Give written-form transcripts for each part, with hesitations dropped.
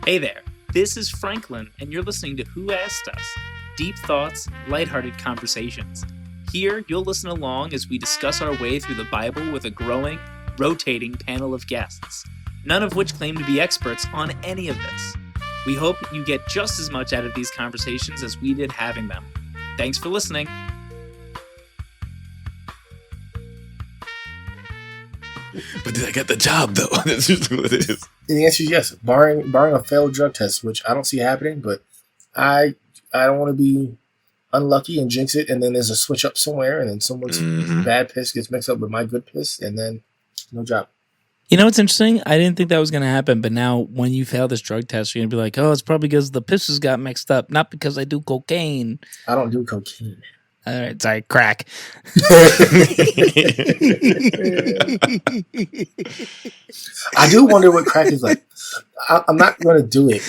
Hey there, this is Franklin, and you're listening to Who Asked Us? Deep thoughts, lighthearted conversations. Here, you'll listen along as we discuss our way through the Bible with a growing, rotating panel of guests, none of which claim to be experts on any of this. We hope you get just as much out of these conversations as we did having them. Thanks for listening. But did I get the job, though? That's just what it is. And the answer is yes, barring a failed drug test, which I don't see happening, but I don't want to be unlucky and jinx it, and then there's a switch up somewhere, and then someone's bad piss gets mixed up with my good piss, and then no job. You know what's interesting? I didn't think that was going to happen, but now when you fail this drug test, you're going to be like, oh, it's probably because the pisses got mixed up, not because I do cocaine. I don't do cocaine. All right, sorry, crack. I do wonder what crack is like. I'm not going to do it.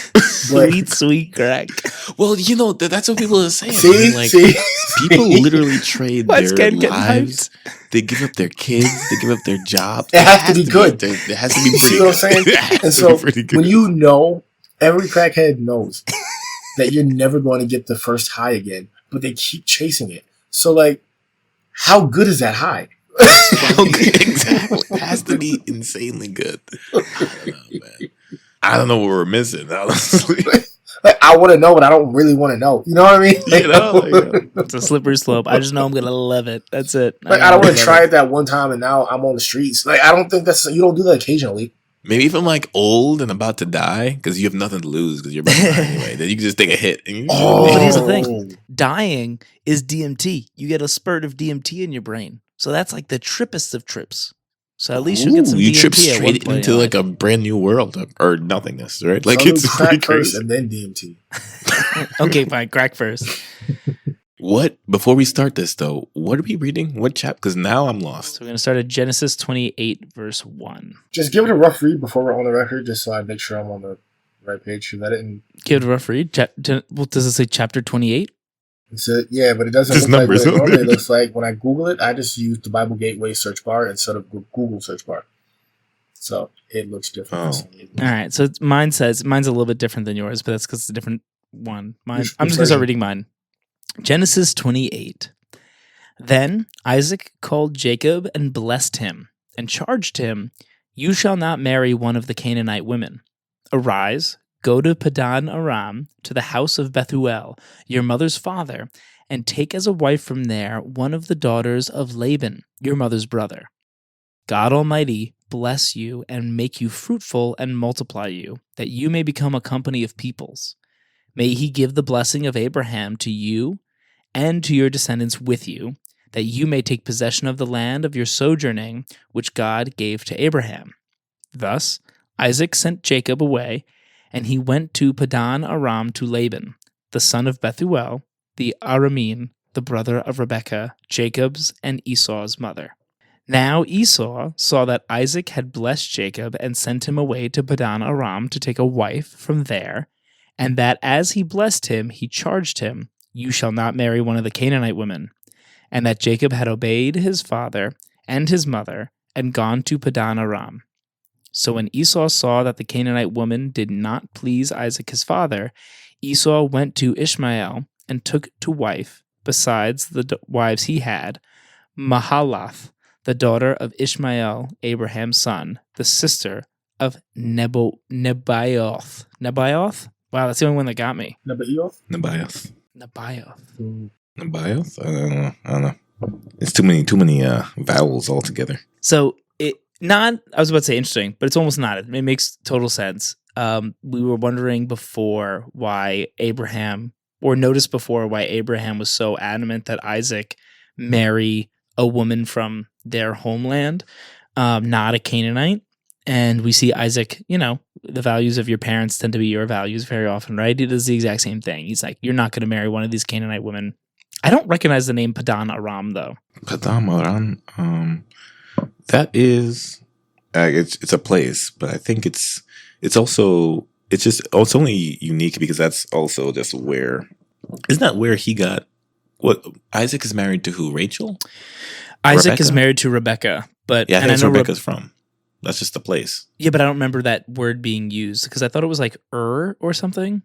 But Sweet crack. Well, you know, that's what people are saying. See? People literally trade Why is their Ken getting lives. They give up their kids. They give up their job. It has to be good. It has to be pretty See what I'm saying? good. And so when you know, every crackhead knows that you're never going to get the first high again, but they keep chasing it. So, like, how good is that high? Exactly. It has to be insanely good. I don't know, man. I don't know what we're missing, honestly. Like, I want to know, but I don't really want to know. You know what I mean? Like, It's a slippery slope. I just know I'm going to love it. That's it. Like, I don't want to try it that one time, and now I'm on the streets. Like, I don't think you don't do that occasionally. Maybe if I'm like old and about to die, because you have nothing to lose because you're about to die anyway, then you can just take a hit. But here's the thing. Dying is DMT. You get a spurt of DMT in your brain. So that's like the trippest of trips. So at least you'll get some DMT trip at one straight point into like a brand new world or nothingness, right? Like So it's crack pretty first crazy. and then DMT. Okay, fine. Crack first. What, before we start this though, what are we reading? What chapter? Because now I'm lost. So we're going to start at Genesis 28, verse 1. Just give it a rough read before we're on the record, just so I make sure I'm on the right page. Because I didn't. Give it a rough read. Well, does it say chapter 28? Yeah, but it doesn't There's look like numbers what it on normally there. looks like. When I Google it, I just use the Bible Gateway search bar instead of Google search bar. So it looks different. All right. So mine's a little bit different than yours, but that's because it's a different one. I'm just going to start reading mine. Genesis 28. Then Isaac called Jacob and blessed him and charged him, "You shall not marry one of the Canaanite women. Arise, go to Padan Aram, to the house of Bethuel, your mother's father, and take as a wife from there one of the daughters of Laban, your mother's brother. God Almighty bless you and make you fruitful and multiply you, that you may become a company of peoples. May he give the blessing of Abraham to you and to your descendants with you, that you may take possession of the land of your sojourning, which God gave to Abraham." Thus Isaac sent Jacob away, and he went to Padan Aram to Laban, the son of Bethuel, the Aramean, the brother of Rebekah, Jacob's and Esau's mother. Now Esau saw that Isaac had blessed Jacob and sent him away to Padan Aram to take a wife from there, and that as he blessed him, he charged him, "You shall not marry one of the Canaanite women," and that Jacob had obeyed his father and his mother and gone to Padan Aram. So when Esau saw that the Canaanite woman did not please Isaac his father, Esau went to Ishmael and took to wife, besides the wives he had, Mahalath, the daughter of Ishmael, Abraham's son, the sister of Nebaioth. Nebaioth? Wow, that's the only one that got me. Nebaioth? Nebaioth. Nebaioth. Nebaioth? I don't know. It's too many vowels altogether. So I was about to say interesting, but it's almost not. It makes total sense. We were wondering before why Abraham was so adamant that Isaac marry a woman from their homeland, not a Canaanite. And we see Isaac, the values of your parents tend to be your values very often, right? He does the exact same thing. He's like, you're not going to marry one of these Canaanite women. I don't recognize the name Padan Aram, though. Padan Aram, that is, it's a place, but I think it's only unique because that's also just where, isn't that where he got, what, Isaac is married to who, Rachel? Isaac Rebecca? is married to Rebekah, but Yeah, I think that's where Rebecca's from. That's just the place. Yeah, but I don't remember that word being used because I thought it was like or something.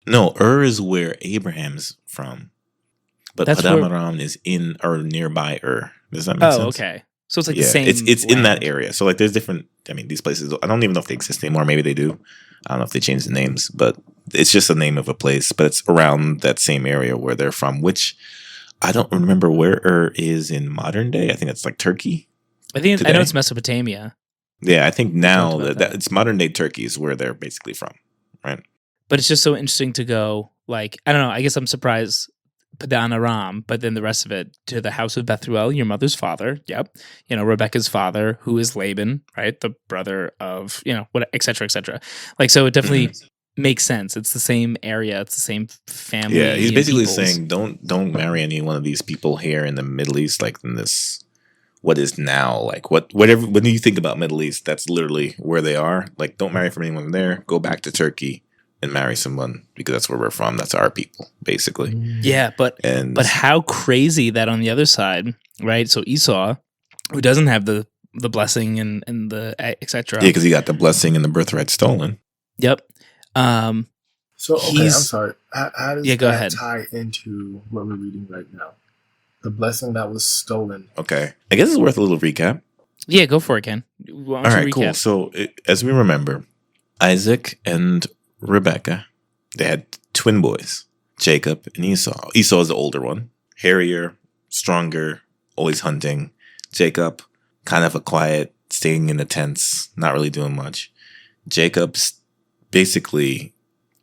No, is where Abraham's from. But That's Padam where- Aram is in or nearby Does that make sense? Oh, okay. So it's like the Yeah, same. it's in that land. area. So like there's different. I mean, these places. I don't even know if they exist anymore. Maybe they do. I don't know if they changed the names, but it's just the name of a place. But it's around that same area where they're from. Which I don't remember where is in modern day. I think it's like Turkey. I think I today. know it's Mesopotamia. Yeah, I think now about that, that. it's modern day Turkey is where they're basically from, right? But it's just so interesting to go, like, I don't know, I guess I'm surprised Padan Aram, but then the rest of it to the house of Bethuel, your mother's father. Yep. You know, Rebecca's father, who is Laban, right? The brother of, you know, what, et cetera, et cetera. Like, so it definitely makes sense. It's the same area. It's the same family. Yeah, he's and basically peoples. saying don't marry any one of these people here in the Middle East, like in this what is now like whatever when you think about Middle East, that's literally where they are. Like, don't marry from anyone there. Go back to Turkey and marry someone because that's where we're from. That's our people, basically. Yeah, but how crazy that on the other side, right? So Esau, who doesn't have the blessing and the etc. Yeah, because he got the blessing and the birthright stolen. Yep. So okay, I'm sorry. How does go that ahead. tie into what we're reading right now? The blessing that was stolen. Okay, I guess it's worth a little recap. Yeah, go for it, Ken. All right, cool. So as we remember, Isaac and Rebecca, they had twin boys, Jacob and Esau. Esau is the older one, hairier, stronger, always hunting. Jacob, kind of a quiet, staying in the tents, not really doing much. Jacob basically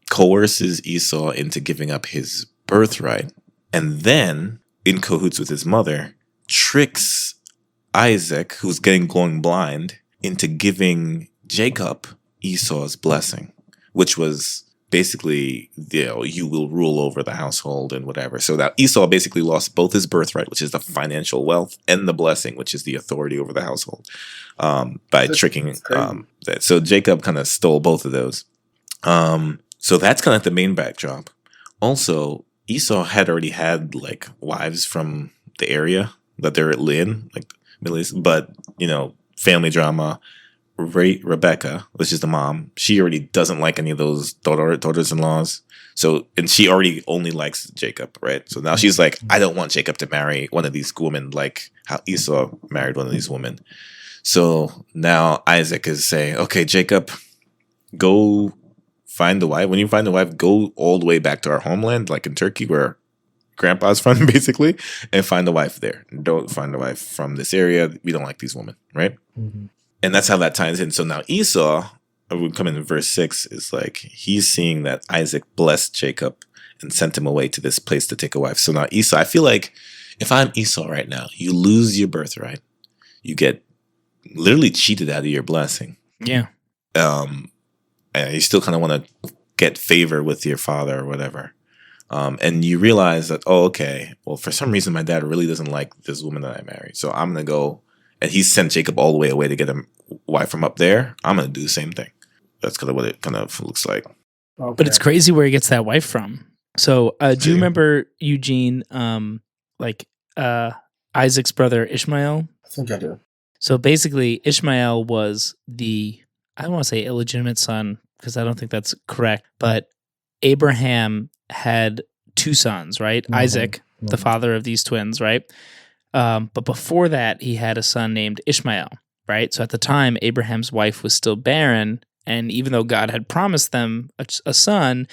coerces Esau into giving up his birthright, and then, in cahoots with his mother, tricks Isaac, who's going blind, into giving Jacob Esau's blessing, which was basically, you will rule over the household and whatever. So that Esau basically lost both his birthright, which is the financial wealth, and the blessing, which is the authority over the household, by tricking. That. So Jacob kind of stole both of those. So that's kind of the main backdrop. Also, Esau had already had like wives from the area that they're in, like Middle East, but family drama. Rebecca, which is the mom, she already doesn't like any of those daughters-in-laws. So, and she already only likes Jacob, right? So now she's like, I don't want Jacob to marry one of these women like how Esau married one of these women. So now Isaac is saying, okay, Jacob, go find the wife. When you find the wife, go all the way back to our homeland, like in Turkey, where Grandpa's from, basically, and find the wife there. Don't find the wife from this area. We don't like these women, right? Mm-hmm. And that's how that ties in. So now Esau, we come in verse 6, is like, he's seeing that Isaac blessed Jacob and sent him away to this place to take a wife. So now Esau, I feel like if I'm Esau right now, you lose your birthright. You get literally cheated out of your blessing. Yeah. And you still kind of want to get favor with your father or whatever. And you realize that, okay, well, for some reason, my dad really doesn't like this woman that I married. So I'm going to go. And he sent Jacob all the way away to get a wife from up there. I'm going to do the same thing. That's kind of what it kind of looks like. Okay. But it's crazy where he gets that wife from. So do you remember Eugene, Isaac's brother Ishmael? I think I do. So basically, Ishmael was I don't want to say illegitimate son, because I don't think that's correct, but Abraham had two sons, right? Mm-hmm. Isaac, the father of these twins, right? But before that, he had a son named Ishmael, right? So at the time, Abraham's wife was still barren, and even though God had promised them a son,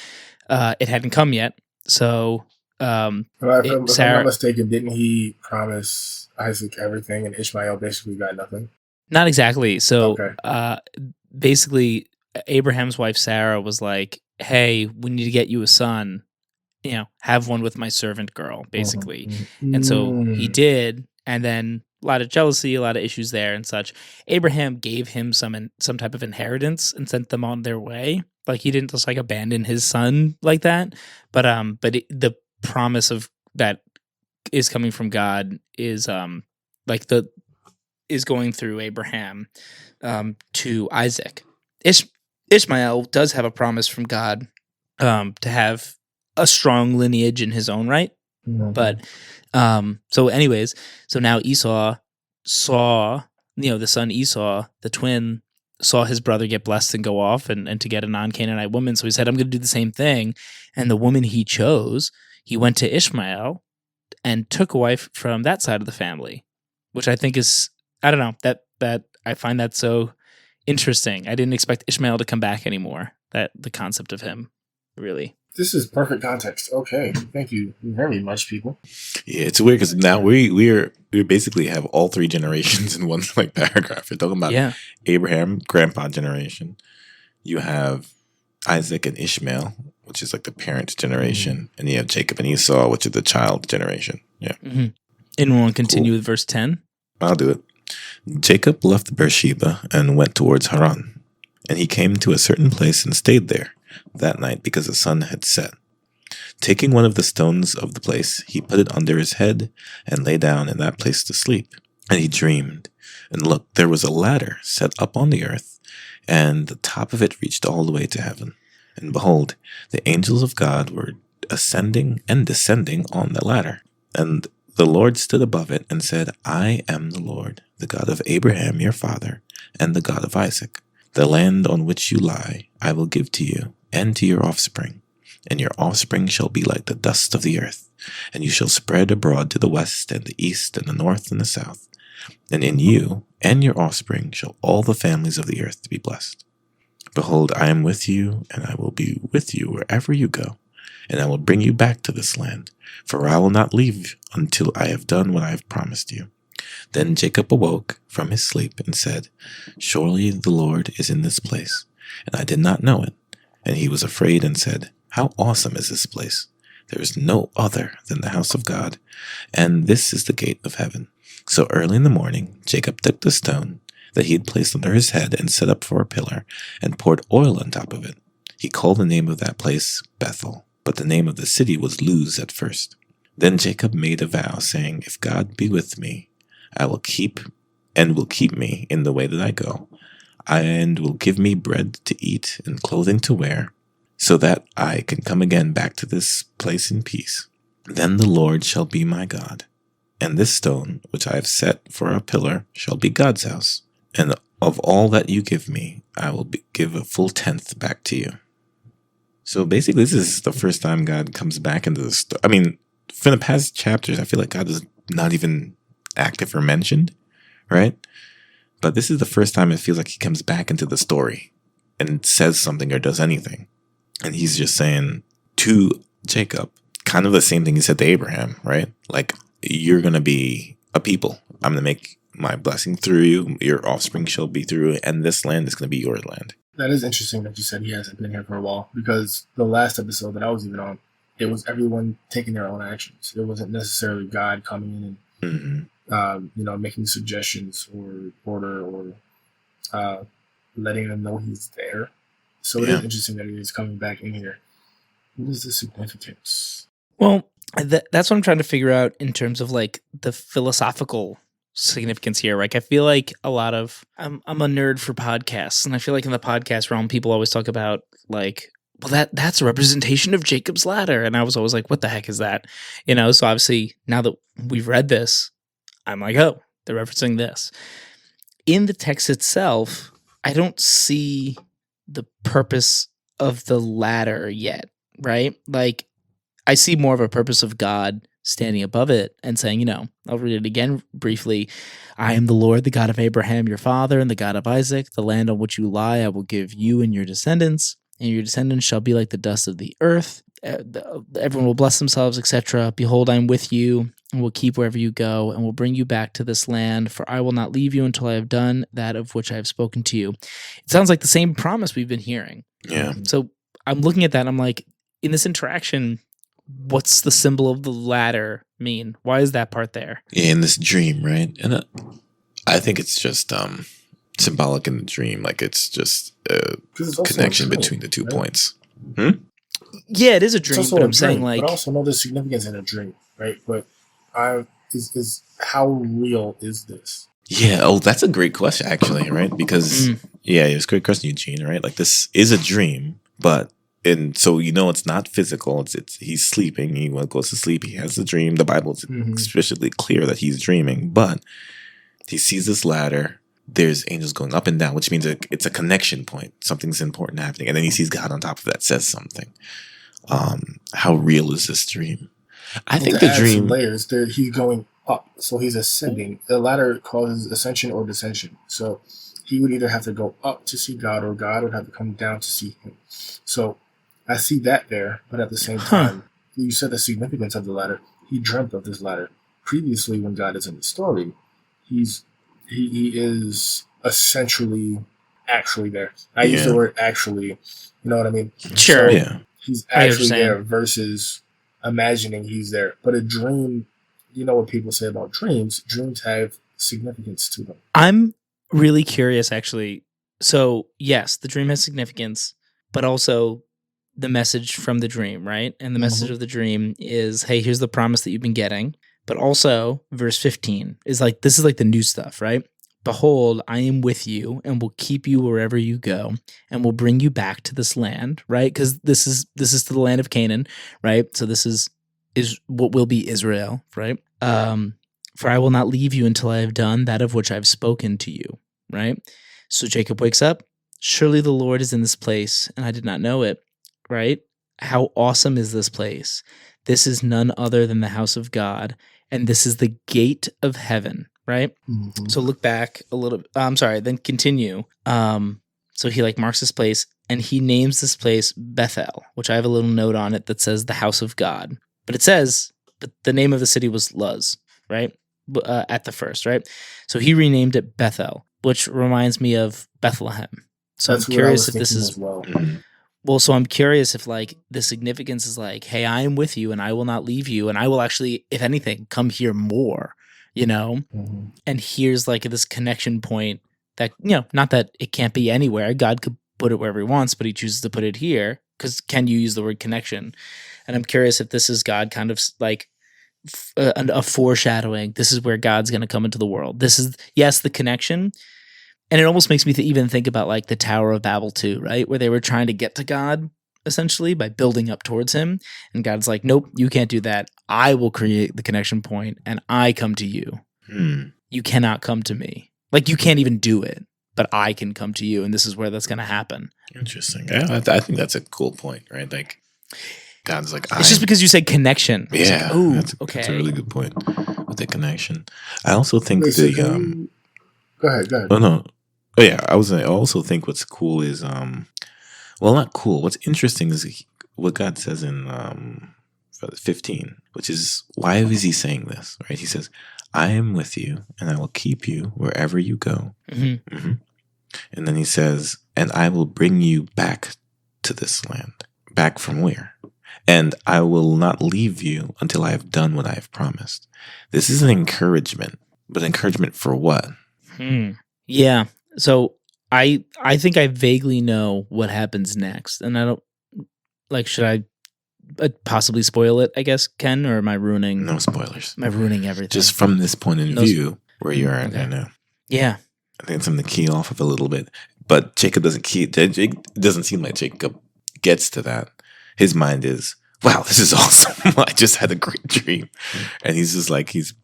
it hadn't come yet. So, if I'm not mistaken, didn't he promise Isaac everything, and Ishmael basically got nothing? Not exactly. So, basically, Abraham's wife Sarah was like, "Hey, we need to get you a son. Have one with my servant girl," basically. Mm-hmm. And so he did, and then a lot of jealousy, a lot of issues there and such. Abraham gave him some type of inheritance and sent them on their way. Like, he didn't just abandon his son like that. But the promise of that is coming from God is is going through Abraham to Isaac. Ishmael does have a promise from God to have a strong lineage in his own right. Mm-hmm. But so now Esau saw the son Esau, the twin, saw his brother get blessed and go off and to get a non-Canaanite woman. So he said, I'm going to do the same thing. And the woman he chose, he went to Ishmael and took a wife from that side of the family, which I think is, I don't know, that I find that so interesting. I didn't expect Ishmael to come back anymore. That the concept of him, really. This is perfect context. Okay, thank you very much, people. Yeah, it's weird because now we basically have all three generations in one like paragraph. You're talking about Abraham, grandpa generation. You have Isaac and Ishmael, which is like the parent generation, and you have Jacob and Esau, which is the child generation. Yeah. Mm-hmm. And we'll continue with verse 10. I'll do it. Jacob left Beersheba and went towards Haran, and he came to a certain place and stayed there that night because the sun had set. Taking one of the stones of the place, he put it under his head and lay down in that place to sleep. And he dreamed, and look, there was a ladder set up on the earth, and the top of it reached all the way to heaven. And behold, the angels of God were ascending and descending on the ladder. And the Lord stood above it and said, I am the Lord, the God of Abraham your father, and the God of Isaac. The land on which you lie I will give to you and to your offspring, and your offspring shall be like the dust of the earth, and you shall spread abroad to the west and the east and the north and the south. And in you and your offspring shall all the families of the earth be blessed. Behold, I am with you, and I will be with you wherever you go, and I will bring you back to this land, for I will not leave until I have done what I have promised you. Then Jacob awoke from his sleep and said, Surely the Lord is in this place, and I did not know it. And he was afraid and said, How awesome is this place! There is no other than the house of God, and this is the gate of heaven. So early in the morning, Jacob took the stone that he had placed under his head and set up for a pillar, and poured oil on top of it. He called the name of that place Bethel, but the name of the city was Luz at first. Then Jacob made a vow, saying, If God be with me, I will keep me in the way that I go, and will give me bread to eat and clothing to wear, so that I can come again back to this place in peace. Then the Lord shall be my God, and this stone which I have set for a pillar shall be God's house. And of all that you give me, I will give a full tenth back to you. So basically, this is the first time God comes back into the story. I mean, for the past chapters, I feel like God is not even active or mentioned, right? But this is the first time it feels like he comes back into the story and says something or does anything. And he's just saying to Jacob, kind of the same thing he said to Abraham, right? Like, you're going to be a people. I'm going to make my blessing through you. Your offspring shall be through you, and this land is going to be your land. That is interesting that you said he hasn't been here for a while, because the last episode that I was even on, it was everyone taking their own actions. It wasn't necessarily God coming in and making suggestions or order or letting them know he's there. So it is interesting that he is coming back in here. What is the significance? Well, that's what I'm trying to figure out in terms of like the philosophical significance here. Like, I feel like a lot of I'm a nerd for podcasts, and I feel like in the podcast realm, people always talk about like, well, that's a representation of Jacob's ladder, and I was always like, what the heck is that? So obviously now that we've read this, I'm like, oh, they're referencing this. In the text itself, I don't see the purpose of the ladder yet, right? Like, I see more of a purpose of God standing above it and saying, I'll read it again briefly. I am the Lord, the God of Abraham, your father, and the God of Isaac. The land on which you lie, I will give you and your descendants your descendants shall be like the dust of the earth. Everyone will bless themselves, etc. Behold, I am with you, and will keep wherever you go, and will bring you back to this land, for I will not leave you until I have done that of which I have spoken to you. It sounds like the same promise we've been hearing. Yeah. So I'm looking at that, and I'm like, in this interaction, what's the symbol of the ladder mean? Why is that part there? Yeah, in this dream, right? And I think it's just symbolic in the dream. Like, it's just a connection between the 2 points. Yeah, it is a dream, but I'm saying, like... But I also know there's significance in a dream, right? But is how real is this? Yeah, that's a great question, actually, right? Because, it's a great question, Eugene, right? Like, this is a dream, but... And so, it's not physical. It's he's sleeping. He goes to sleep. He has a dream. The Bible is especially clear that he's dreaming. But he sees this ladder, there's angels going up and down, which means it's a connection point. Something's important happening. And then he sees God on top of that, says something. How real is this dream? I think the dream layers there. He's going up, so he's ascending. The ladder causes ascension or descension. So he would either have to go up to see God, or God would have to come down to see him. So I see that there, but at the same time, you said the significance of the ladder. He dreamt of this ladder previously. When God is in the story, he is essentially actually there. I use the word actually. You know what I mean? Sure. So yeah. he's actually there versus imagining he's there. But a dream, you know what people say about dreams? Dreams have significance to them. I'm really curious, actually. So, yes, the dream has significance, but also the message from the dream, right? And the message of the dream is, hey, here's the promise that you've been getting. But also, verse 15 is like, this is like the new stuff, right? Behold, I am with you and will keep you wherever you go and will bring you back to this land, right? Because this is to the land of Canaan, right? So this is what will be Israel, right? For I will not leave you until I have done that of which I've spoken to you, right? So Jacob wakes up. Surely the Lord is in this place, and I did not know it, right? How awesome is this place? This is none other than the house of God, and this is the gate of heaven, right? Mm-hmm. So look back a little. Then continue. So he marks this place, and he names this place Bethel, which I have a little note on it that says the house of God. But it says, but the name of the city was Luz, right? At the first, right? So he renamed it Bethel, which reminds me of Bethlehem. So I'm curious if this is well. So I'm curious if the significance is hey, I am with you, and I will not leave you, and I will actually, if anything, come here more. Mm-hmm. And here's this connection point that not that it can't be anywhere. God could put it wherever he wants, but he chooses to put it here because can you use the word connection? And I'm curious if this is God kind of a foreshadowing. This is where God's going to come into the world. This is, yes, the connection. And it almost makes me even think about the Tower of Babel too, right? Where they were trying to get to God essentially by building up towards him. And God's like, nope, you can't do that. I will create the connection point and I come to you. You cannot come to me. You can't even do it, but I can come to you. And this is where that's going to happen. Interesting. Yeah, I think that's a cool point, right? God's it's just because you said connection. Yeah. Oh, okay. That's a really good point with the connection. I also think Go ahead. Oh, no. Oh, yeah. I also think what's cool is, well, not cool. What's interesting is what God says in 15, which is, why is he saying this, right? He says, I am with you and I will keep you wherever you go. Mm-hmm. Mm-hmm. And then he says, and I will bring you back to this land. Back from where? And I will not leave you until I have done what I have promised. This is an encouragement, but encouragement for what? Yeah. So I think I vaguely know what happens next, and I don't should I possibly spoil it, I guess, Ken, or am I ruining? No spoilers. Am I ruining everything? Just from this point of view where you're at right now. Yeah. I think it's something to key off of a little bit. But Jacob it doesn't seem like Jacob gets to that. His mind is, wow, this is awesome. I just had a great dream. And he's just he's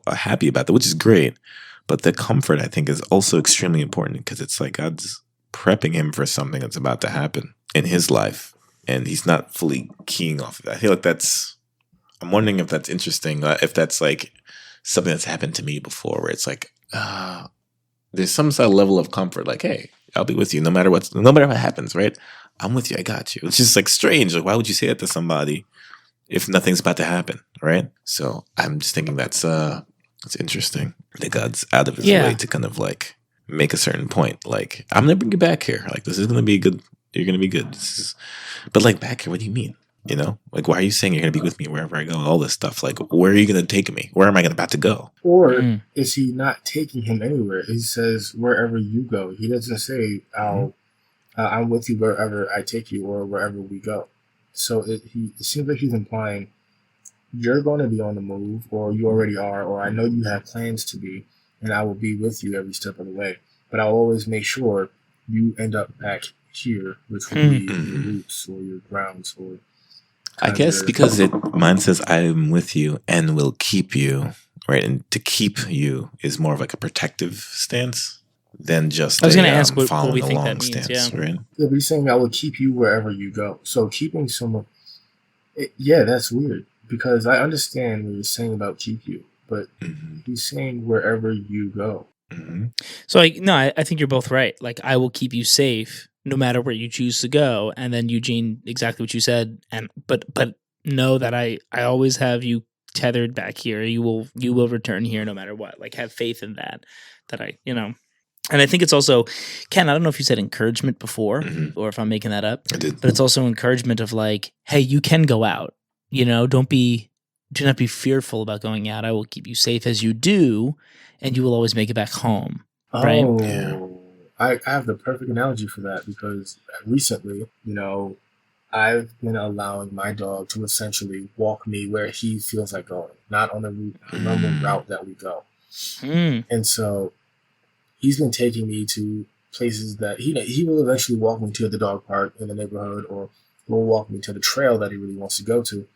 happy about that, which is great. But the comfort, I think, is also extremely important because it's God's prepping him for something that's about to happen in his life. And he's not fully keying off of that. I feel I'm wondering if that's interesting, if that's something that's happened to me before where it's there's some sort of level of comfort, hey, I'll be with you no matter what happens, right? I'm with you. I got you. It's just strange. Why would you say that to somebody if nothing's about to happen, right? So I'm just thinking it's interesting that God's out of his way to kind of make a certain point. I'm going to bring you back here. This is going to be good. You're going to be good. But back here, what do you mean? Why are you saying you're going to be with me wherever I go? All this stuff. Where are you going to take me? Where am I about to go? Or is he not taking him anywhere? He says, wherever you go. He doesn't say, I'm with you wherever I take you or wherever we go. So it seems like he's implying you're going to be on the move, or you already are, or I know you have plans to be, and I will be with you every step of the way. But I'll always make sure you end up back here, which will be your roots or your grounds. Or I guess because mine says I am with you and will keep you, right? And to keep you is more of a protective stance. than just I was going to ask what following we a think long that means. stance, Yeah. right? Yeah, but he's saying I will keep you wherever you go. So keeping someone, yeah, that's weird because I understand what you're saying about keep you, but he's saying wherever you go. Mm-hmm. So I think you're both right. Like, I will keep you safe no matter where you choose to go. And then Eugene, exactly what you said. And but know that I always have you tethered back here. You will return here no matter what. Like, have faith in that I, And I think it's also, Ken, I don't know if you said encouragement before or if I'm making that up. I did. But it's also encouragement of like, hey, you can go out. Do not be fearful about going out. I will keep you safe as you do, and you will always make it back home. Right? Oh, Yeah. I have the perfect analogy for that because recently, I've been allowing my dog to essentially walk me where he feels like going, not on the normal route that we go. And so he's been taking me to places that he will eventually walk me to the dog park in the neighborhood, or will walk me to the trail that he really wants to go to.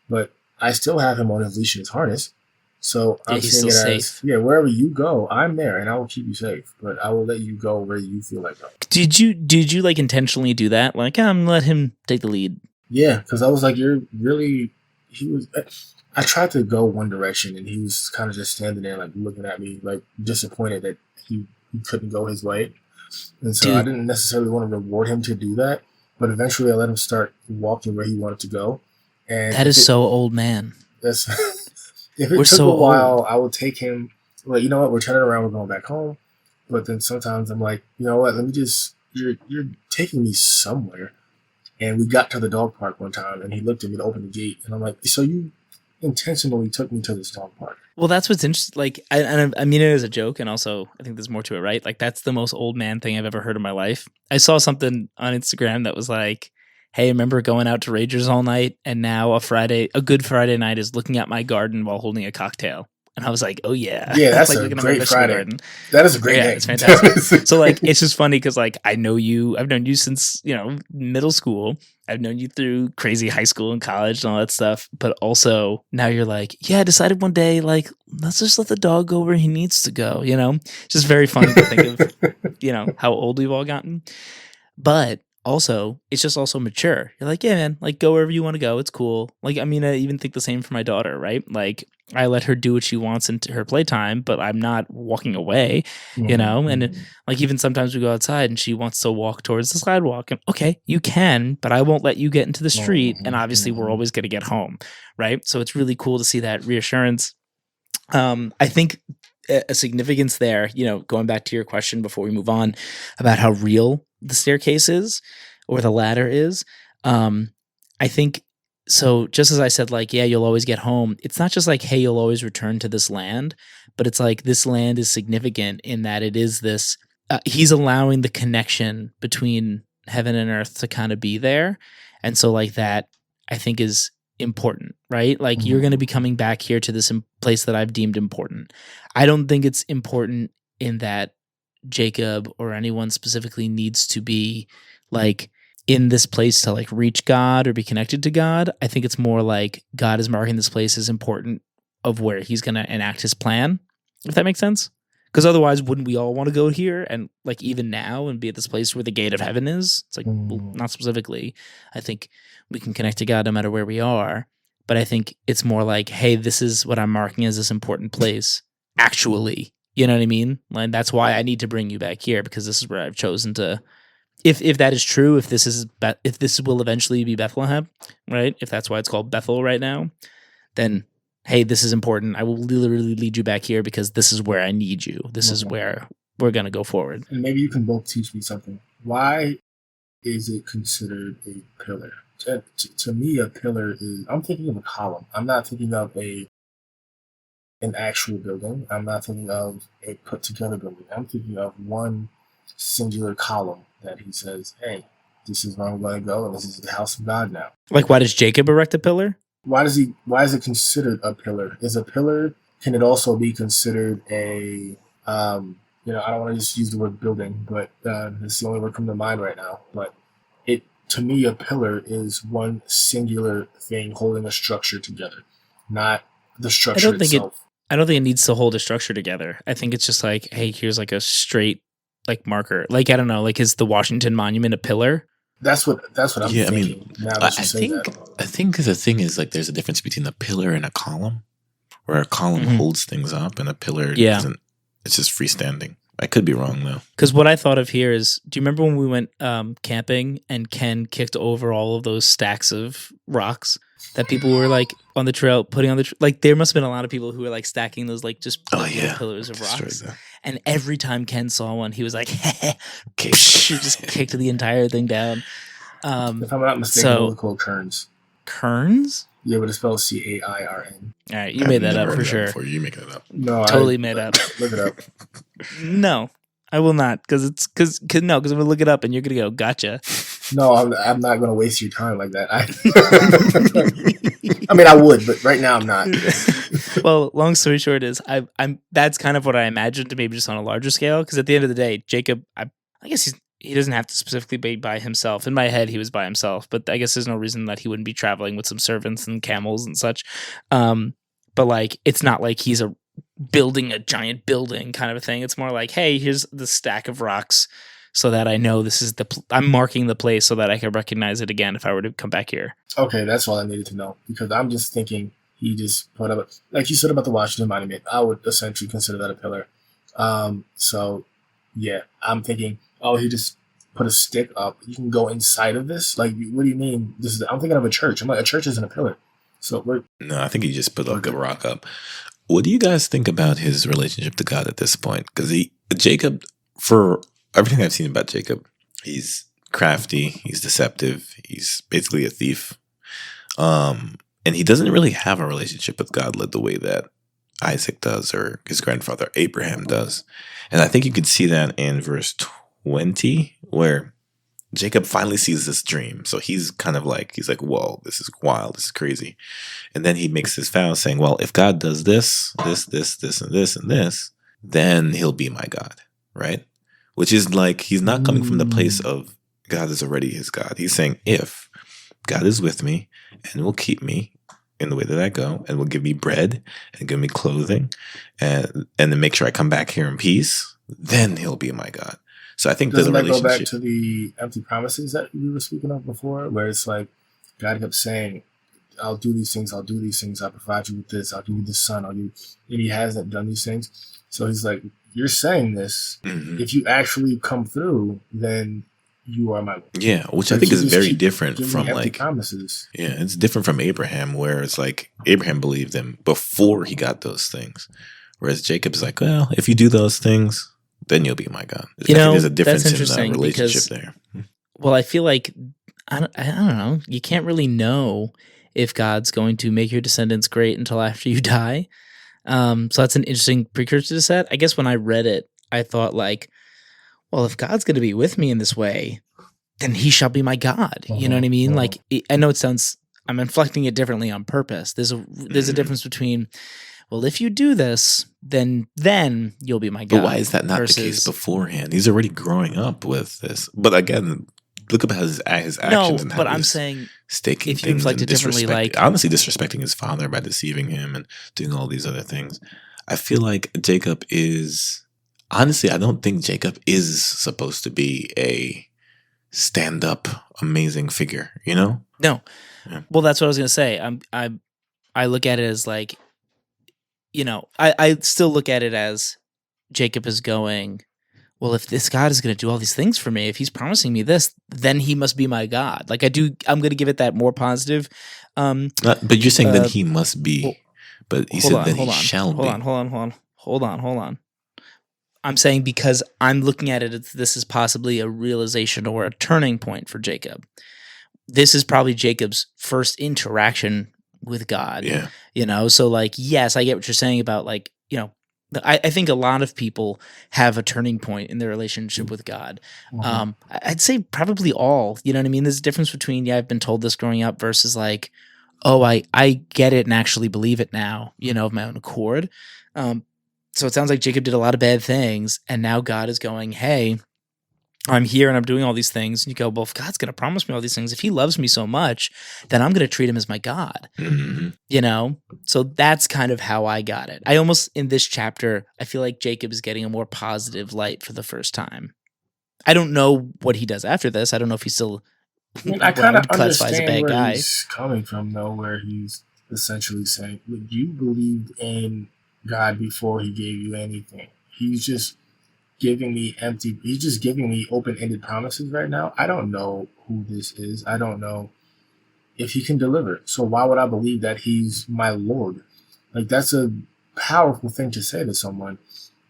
But I still have him on his leash and his harness. So I'm seeing it as, wherever you go, I'm there and I will keep you safe. But I will let you go where you feel like going. Did you like intentionally do that? Like, let him take the lead. Yeah, because I was like, I tried to go one direction and he was kind of just standing there like looking at me like disappointed that he couldn't go his way. And so I didn't necessarily want to reward him to do that. But eventually I let him start walking where he wanted to go. And that is so old, man. That's... If it took a while, I would take him, like, you know what, we're turning around, we're going back home. But then sometimes I'm like, you know what, let me just, you're taking me somewhere. And we got to the dog park one time, and he looked at me to open the gate. And I'm like, so you intentionally took me to this dog park? Well, that's what's interesting. Like, I mean it as a joke, and also I think there's more to it, right? Like, that's the most old man thing I've ever heard in my life. I saw something on Instagram that was like, hey, remember going out to Ragers all night, and now a good Friday night is looking at my garden while holding a cocktail. And I was like, oh yeah. Yeah, that's like a great Friday. Garden. That is a great day. It's fantastic. So like, it's just funny because like, I've known you since, middle school. I've known you through crazy high school and college and all that stuff. But also now you're like, yeah, I decided one day, like, let's just let the dog go where he needs to go. It's just very funny to think of, how old we've all gotten. But also, it's just also mature. You're like, yeah, man, like, go wherever you want to go. It's cool. Like, I mean, I even think the same for my daughter, right? Like, I let her do what she wants into her playtime, but I'm not walking away, And like, even sometimes we go outside and she wants to walk towards the sidewalk. And okay, you can, but I won't let you get into the street. And obviously, we're always going to get home, right? So it's really cool to see that reassurance. I think a significance there, going back to your question before we move on about how real the staircase is or the ladder is. I think so. Just as I said, like, yeah, you'll always get home. It's not just like, hey, you'll always return to this land, but it's like this land is significant in that it is this. He's allowing the connection between heaven and earth to kind of be there, and so like that, I think is important, right? Like, you're going to be coming back here to this place that I've deemed important. I don't think it's important in that Jacob or anyone specifically needs to be like in this place to like reach God or be connected to God. I think it's more like God is marking this place as important of where he's going to enact his plan, if that makes sense. Because otherwise, wouldn't we all want to go here and like even now and be at this place where the gate of heaven is? It's like, well, not specifically. I think we can connect to God no matter where we are. But I think it's more like, hey, this is what I'm marking as this important place. Actually, you know what I mean? Like, that's why I need to bring you back here, because this is where I've chosen to. If that is true, if this will eventually be Bethlehem, right? If that's why it's called Bethel right now, then hey, this is important. I will literally lead you back here because this is where I need you. This is where we're going to go forward. And maybe you can both teach me something. Why is it considered a pillar? To me, a pillar is, I'm thinking of a column. I'm not thinking of an actual building. I'm not thinking of a put together building. I'm thinking of one singular column that he says, hey, this is where I'm going to go, and this is the house of God now. Like, why does Jacob erect a pillar? Why is it considered a pillar? Can it also be considered a, I don't want to just use the word building, but it's the only word coming to mind right now. But to me, a pillar is one singular thing holding a structure together, not the structure itself. I don't think it needs to hold a structure together. I think it's just like, hey, here's like a straight like marker? Like, I don't know, like is the Washington Monument a pillar? That's what I'm thinking. I mean, now that you say that. I think the thing is like there's a difference between a pillar and a column, where a column holds things up and a pillar doesn't. It's just freestanding. I could be wrong though. Because what I thought of here is, do you remember when we went camping and Ken kicked over all of those stacks of rocks that people were like on the trail putting on the like? There must have been a lot of people who were like stacking those like just pillars of rocks. And every time Ken saw one, he was like, he just kicked the entire thing down. If I'm not mistaken, those are called kerns. Kerns? Yeah, but it's spelled CAIRN. All right, you made that up for sure. You make that up. No, totally made up. Look it up. No, I will not, because I'm gonna look it up and you're gonna go, gotcha. No, I'm not gonna waste your time like that. I mean, I would, but right now I'm not. Well, long story short is I'm that's kind of what I imagined, maybe just on a larger scale. Because at the end of the day, Jacob, I guess he doesn't have to specifically be by himself. In my head, he was by himself, but I guess there's no reason that he wouldn't be traveling with some servants and camels and such. But like, it's not like he's building a giant building kind of a thing. It's more like, hey, here's the stack of rocks so that I know this is I'm marking the place so that I can recognize it again if I were to come back here. Okay, that's all I needed to know, because I'm just thinking he just put up, like you said about the Washington Monument, I would essentially consider that a pillar. So yeah, I'm thinking, oh, he just put a stick up. You can go inside of this? Like, what do you mean? I'm thinking of a church. I'm like, a church isn't a pillar. So no, I think he just put like a rock up. What do you guys think about his relationship to God at this point? Because Jacob, for everything I've seen about Jacob, he's crafty, he's deceptive, he's basically a thief. And he doesn't really have a relationship with God the way that Isaac does or his grandfather Abraham does. And I think you could see that in verse 20, where Jacob finally sees this dream. So he's like, whoa, this is wild, this is crazy. And then he makes this vow saying, well, if God does this, and this, then he'll be my God, right? Which is like, he's not coming from the place of God is already his God. He's saying, if God is with me and will keep me in the way that I go and will give me bread and give me clothing and then make sure I come back here in peace, then he'll be my God. So I think doesn't that go back to the empty promises that we were speaking of before, where it's like God kept saying, I'll do these things, I'll provide you with this, I'll give you the son, and he hasn't done these things. So he's like, you're saying this, if you actually come through, then you are my Lord. Yeah, which I think is very different from like promises. Yeah, it's different from Abraham, where it's like Abraham believed him before he got those things. Whereas Jacob's like, well, if you do those things, then you'll be my God. There's a difference in the relationship there. Well, I feel like, I don't know, you can't really know if God's going to make your descendants great until after you die. So that's an interesting precursor to that. I guess when I read it, I thought like, well, if God's going to be with me in this way, then he shall be my God. You know what I mean? Like, I know I'm inflecting it differently on purpose. There's a difference between, well, if you do this, then you'll be my God. But why is that not the case beforehand? He's already growing up with this. But again, look about his actions and how but I'm saying staking if you inflect it differently, like honestly disrespecting his father by deceiving him and doing all these other things. I feel like Jacob is honestly, I don't think Jacob is supposed to be a stand-up amazing figure, you know? No. Yeah. Well, that's what I was gonna say. I look at it as like, you know, I still look at it as Jacob is going, well, if this God is going to do all these things for me, if he's promising me this, then he must be my God. Like I'm going to give it that more positive. But you're saying that he must be, well, but he said that he shall be. Hold on. I'm saying because I'm looking at it as this is possibly a realization or a turning point for Jacob. This is probably Jacob's first interaction with God. Yeah. You know, so like, yes, I get what you're saying about like, you know, I think a lot of people have a turning point in their relationship with God. Mm-hmm. I'd say probably all, you know what I mean? There's a difference between, I've been told this growing up versus like, oh, I get it and actually believe it now, you know, of my own accord. So it sounds like Jacob did a lot of bad things and now God is going, hey, I'm here and I'm doing all these things. And you go, well, if God's going to promise me all these things, if he loves me so much, then I'm going to treat him as my God, you know? So that's kind of how I got it. I almost, in this chapter, I feel like Jacob is getting a more positive light for the first time. I don't know what he does after this. I don't know if he's still, I kind of classify as a understand bad where guy. he's coming from, though, where he's essentially saying, "Look, you believed in God before he gave you anything. He's just giving me he's just giving me open-ended promises right now. I don't know who this is. I don't know if he can deliver. So why would I believe that he's my Lord? Like, that's a powerful thing to say to someone,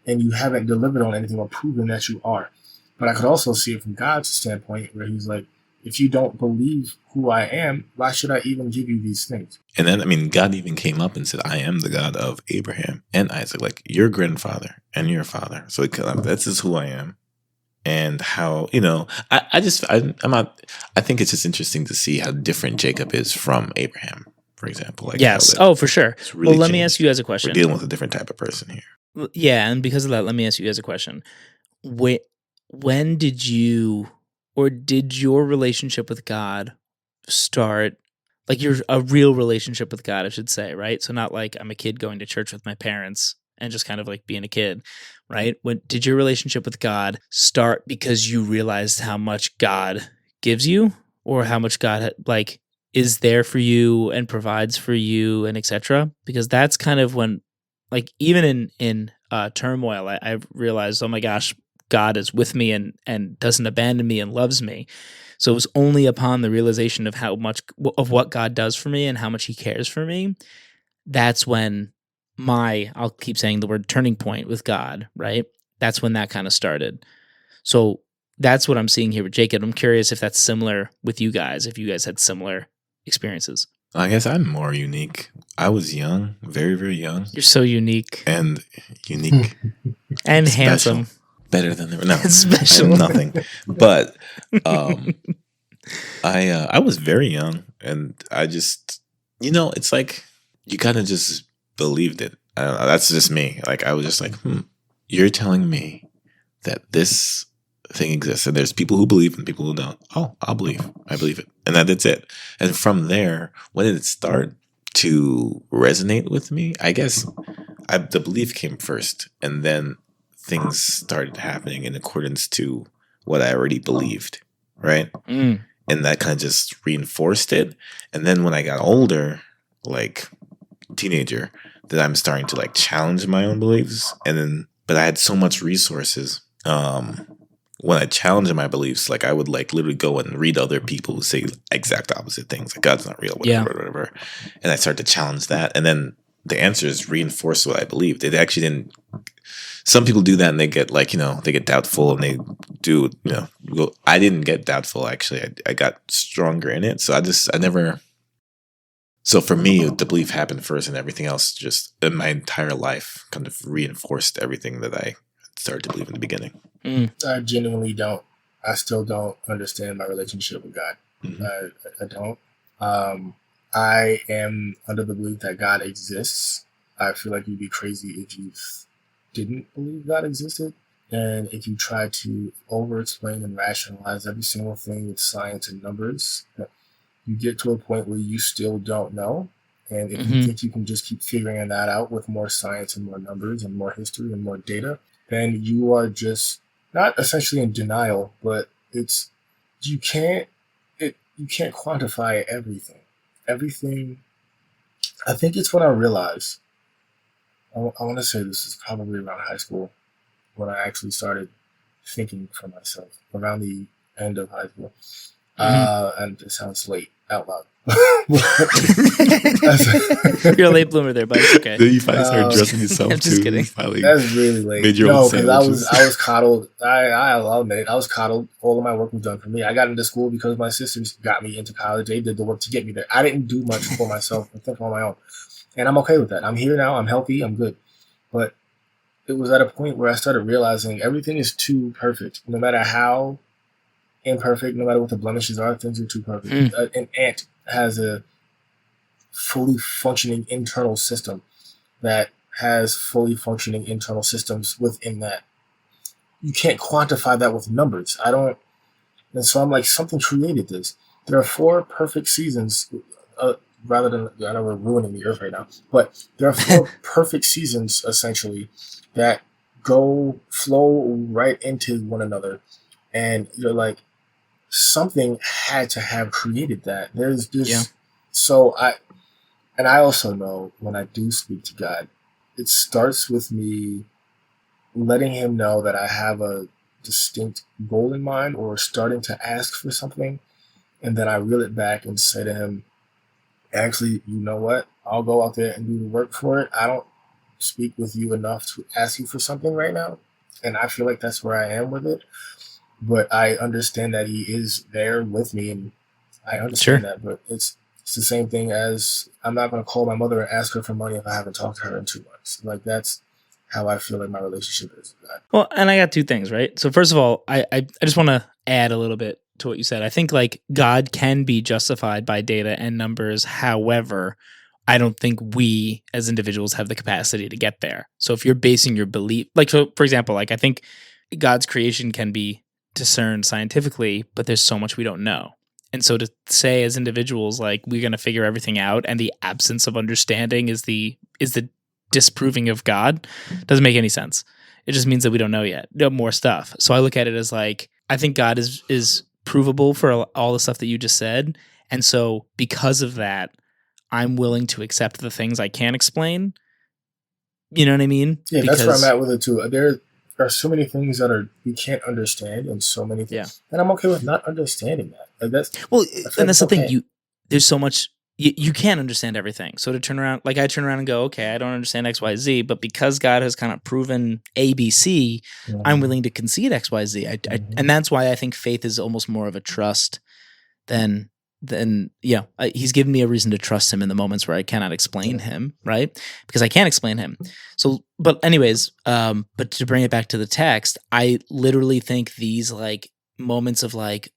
and you haven't delivered on anything or proven that you are. But I could also see it from God's standpoint, where he's like, if you don't believe who I am, why should I even give you these things? And then, I mean, God even came up and said, I am the God of Abraham and Isaac, like your grandfather and your father. So this is who I am. And how, you know, I think it's just interesting to see how different Jacob is from Abraham, for example. Like, yes. Oh, for sure. Really well, let me ask you guys a question. We're dealing with a different type of person here. Yeah. And because of that, let me ask you guys a question. When did you, or did your relationship with God start, like a real relationship with God, I should say, right? So not like I'm a kid going to church with my parents and just kind of like being a kid, right? When did your relationship with God start because you realized how much God gives you, or how much God like is there for you and provides for you and etc.? Because that's kind of when, like, even in turmoil, I realized, oh my gosh, God is with me and doesn't abandon me and loves me. So it was only upon the realization of how much of what God does for me and how much he cares for me, that's when I'll keep saying the word turning point with God, right? That's when that kind of started. So that's what I'm seeing here with Jacob. I'm curious if that's similar with you guys, if you guys had similar experiences. I guess I'm more unique. I was young, very, very young. You're so unique. And unique. And special. Handsome. Better than no, special. I'm nothing. But I was very young, and I just, you know, it's like you kind of just believed it. I don't know, that's just me. Like, I was just like, you're telling me that this thing exists, and there's people who believe and people who don't. Oh, I'll believe. I believe it, and that's it. And from there, when did it start to resonate with me? I guess the belief came first, and then things started happening in accordance to what I already believed, right? And that kind of just reinforced it. And then when I got older, like teenager, that I'm starting to like challenge my own beliefs. And then, but I had so much resources. When I challenged my beliefs, like I would like literally go and read other people who say exact opposite things, like God's not real, whatever. And I started to challenge that. And then the answers reinforced what I believed. It actually didn't. Some people do that and they get like, you know, they get doubtful and they do, you know, I didn't get doubtful. Actually, I got stronger in it. So I never. So for me, the belief happened first, and everything else just in my entire life kind of reinforced everything that I started to believe in the beginning. I genuinely don't. I still don't understand my relationship with God. I don't. I am under the belief that God exists. I feel like you'd be crazy if you didn't believe God existed. And if you try to over-explain and rationalize every single thing with science and numbers, you get to a point where you still don't know. And if you think you can just keep figuring that out with more science and more numbers and more history and more data, then you are just not essentially in denial, but you can't quantify everything. Everything. I think it's when I realized, I want to say this is probably around high school, when I actually started thinking for myself, around the end of high school. And it sounds late out loud. You're a late bloomer there, but it's okay. Then you finally started dressing yourself I'm just too. kidding. That's really late. No, because I was coddled. I'll admit it. I was coddled. All of my work was done for me. I got into school because my sisters got me into college. They did the work to get me there. I didn't do much for myself and think on my own. And I'm okay with that. I'm here now. I'm healthy. I'm good. But it was at a point where I started realizing everything is too perfect. No matter how imperfect, no matter what the blemishes are, things are too perfect. An ant has a fully functioning internal system that has fully functioning internal systems within that. you can't quantify that with numbers. And so I'm like, something created this. There are 4 perfect seasons, rather than, I know we're ruining the earth right now, but there are 4 perfect seasons, essentially, that flow right into one another. And you're like, something had to have created that. There's this. So I also know when I do speak to God, it starts with me letting him know that I have a distinct goal in mind or starting to ask for something. And then I reel it back and say to him, actually, you know what? I'll go out there and do the work for it. I don't speak with you enough to ask you for something right now. And I feel like that's where I am with it. But I understand that he is there with me, and I understand that. But it's the same thing as I'm not going to call my mother and ask her for money if I haven't talked to her in 2 months. Like, that's how I feel like my relationship is with God. Well, and I got 2 things, right? So first of all, I just want to add a little bit to what you said. I think like God can be justified by data and numbers. However, I don't think we as individuals have the capacity to get there. So if you're basing your belief, like, so for example, like I think God's creation can be discerned scientifically, but there's so much we don't know. And so to say as individuals, like, we're going to figure everything out and the absence of understanding is the disproving of God doesn't make any sense. It just means that we don't know yet, no more stuff. So I look at it as like, I think God is provable for all the stuff that you just said. And so because of that, I'm willing to accept the things I can't explain. You know what I mean? Yeah, that's where I'm at with it too. There are so many things that we can't understand, and so many things, and I'm okay with not understanding that. Like that's the thing. There's so much you can't understand everything. So to turn around, like I turn around and go, okay, I don't understand X, Y, Z, but because God has kind of proven A, B, C, I'm willing to concede X, Y, Z. And that's why I think faith is almost more of a trust than he's given me a reason to trust him in the moments where I cannot explain him, right? Because I can't explain him. So, but anyways, but to bring it back to the text, I literally think these like moments of like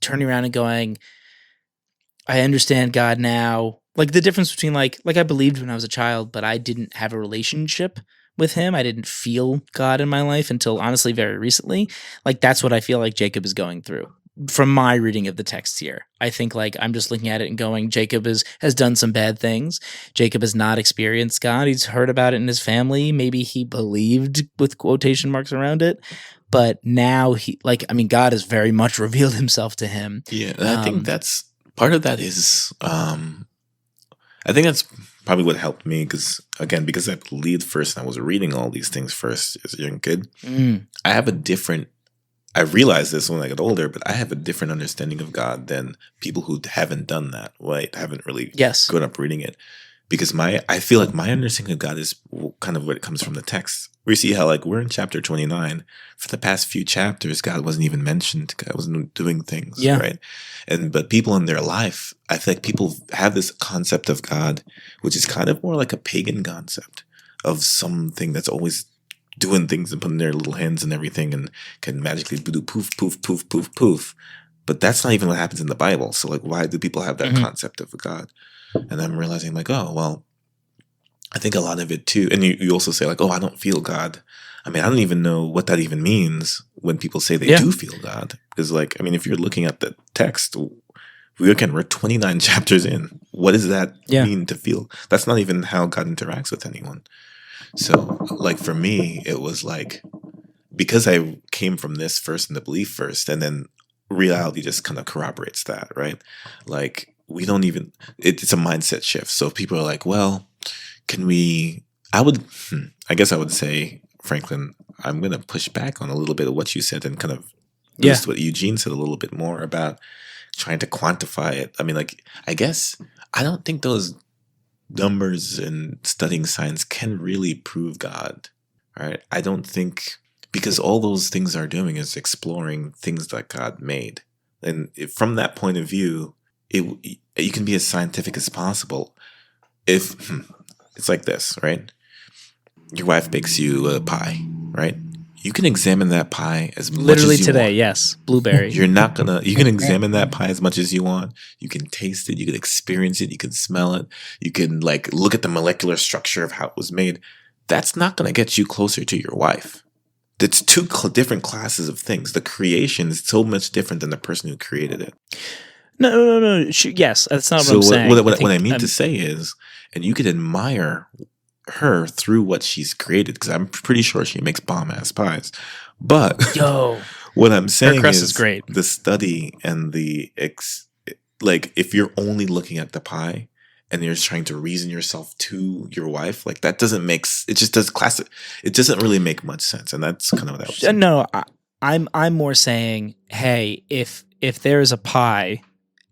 turning around and going, I understand God now. Like the difference between like I believed when I was a child, but I didn't have a relationship with him. I didn't feel God in my life until honestly very recently. Like that's what I feel like Jacob is going through. From my reading of the text here, I think like I'm just looking at it and going, Jacob has done some bad things. Jacob has not experienced God. He's heard about it in his family. Maybe he believed with quotation marks around it, but now God has very much revealed himself to him. Yeah, and I think that's part of that is, I think that's probably what helped me because I believed first and I was reading all these things first as a young kid. I realized this when I got older, but I have a different understanding of God than people who haven't done that, right? Haven't really grown up reading it. Because I feel like my understanding of God is kind of what it comes from the text. We see how like we're in chapter 29. For the past few chapters, God wasn't even mentioned. God wasn't doing things, right? But people in their life, I feel like people have this concept of God, which is kind of more like a pagan concept of something that's always doing things and putting their little hands and everything and can magically do poof, poof, poof, poof, poof. But that's not even what happens in the Bible. So like, why do people have that concept of a God? And I'm realizing like, oh, well, I think a lot of it too. And you also say like, oh, I don't feel God. I mean, I don't even know what that even means when people say they do feel God. Because like, I mean, if you're looking at the text, we're 29 chapters in. What does that mean to feel? That's not even how God interacts with anyone. So, like, for me, it was like, because I came from this first and the belief first, and then reality just kind of corroborates that, right? Like, we don't even, it's a mindset shift. So if people are like, well, I guess I would say, Franklin, I'm going to push back on a little bit of what you said and kind of boost what Eugene said a little bit more about trying to quantify it. I mean, like, I guess I don't think those numbers and studying science can really prove God, right? I don't think, because all those things are doing is exploring things that God made. And from that point of view, you can be as scientific as possible. If it's like this, right? Your wife bakes you a pie, right? You can examine that pie as much as you want. Literally today, yes. Blueberry. You can examine that pie as much as you want. You can taste it. You can experience it. You can smell it. You can like look at the molecular structure of how it was made. That's not going to get you closer to your wife. it's two different classes of things. The creation is so much different than the person who created it. No. Yes, that's not what I'm saying. What I mean to say is, and you could admire her through what she's created, because I'm pretty sure she makes bomb-ass pies. But what I'm saying is great. The study and like, if you're only looking at the pie and you're trying to reason yourself to your wife, like, that doesn't make it just does classic. It doesn't really make much sense, and that's kind of what I was saying. No, I'm more saying, hey, if there is a pie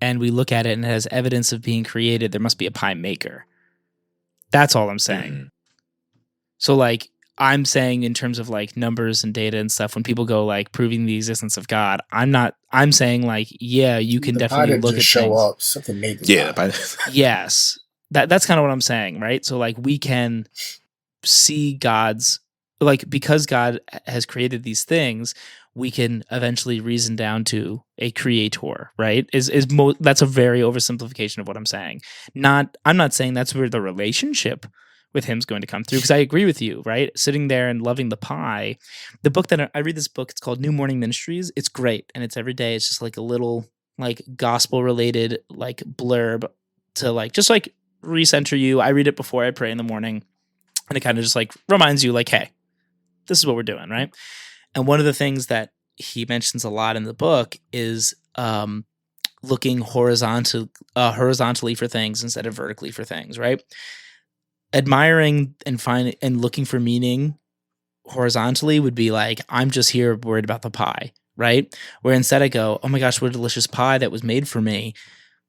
and we look at it and it has evidence of being created, there must be a pie maker. That's all I'm saying. Mm-hmm. So, like, I'm saying in terms of like numbers and data and stuff, when people go like proving the existence of God, I'm saying like, yeah, you can definitely look at show things. Up. Something made this. Yeah. Yes. That's kind of what I'm saying, right? So like we can see God's, like, because God has created these things, we can eventually reason down to a creator, right? That's a very oversimplification of what I'm saying. I'm not saying that's where the relationship with him's going to come through, because I agree with you, right? Sitting there and loving the pie. The book that I read, this book, it's called New Morning Ministries. It's great, and it's every day. It's just like a little like gospel related like blurb to like just like recenter you. I read it before I pray in the morning, and it kind of just like reminds you like, hey, this is what we're doing, right? And one of the things that he mentions a lot in the book is looking horizontally for things instead of vertically for things, right? Admiring and looking for meaning horizontally would be like, I'm just here worried about the pie, right? Where instead I go, oh my gosh, what a delicious pie that was made for me.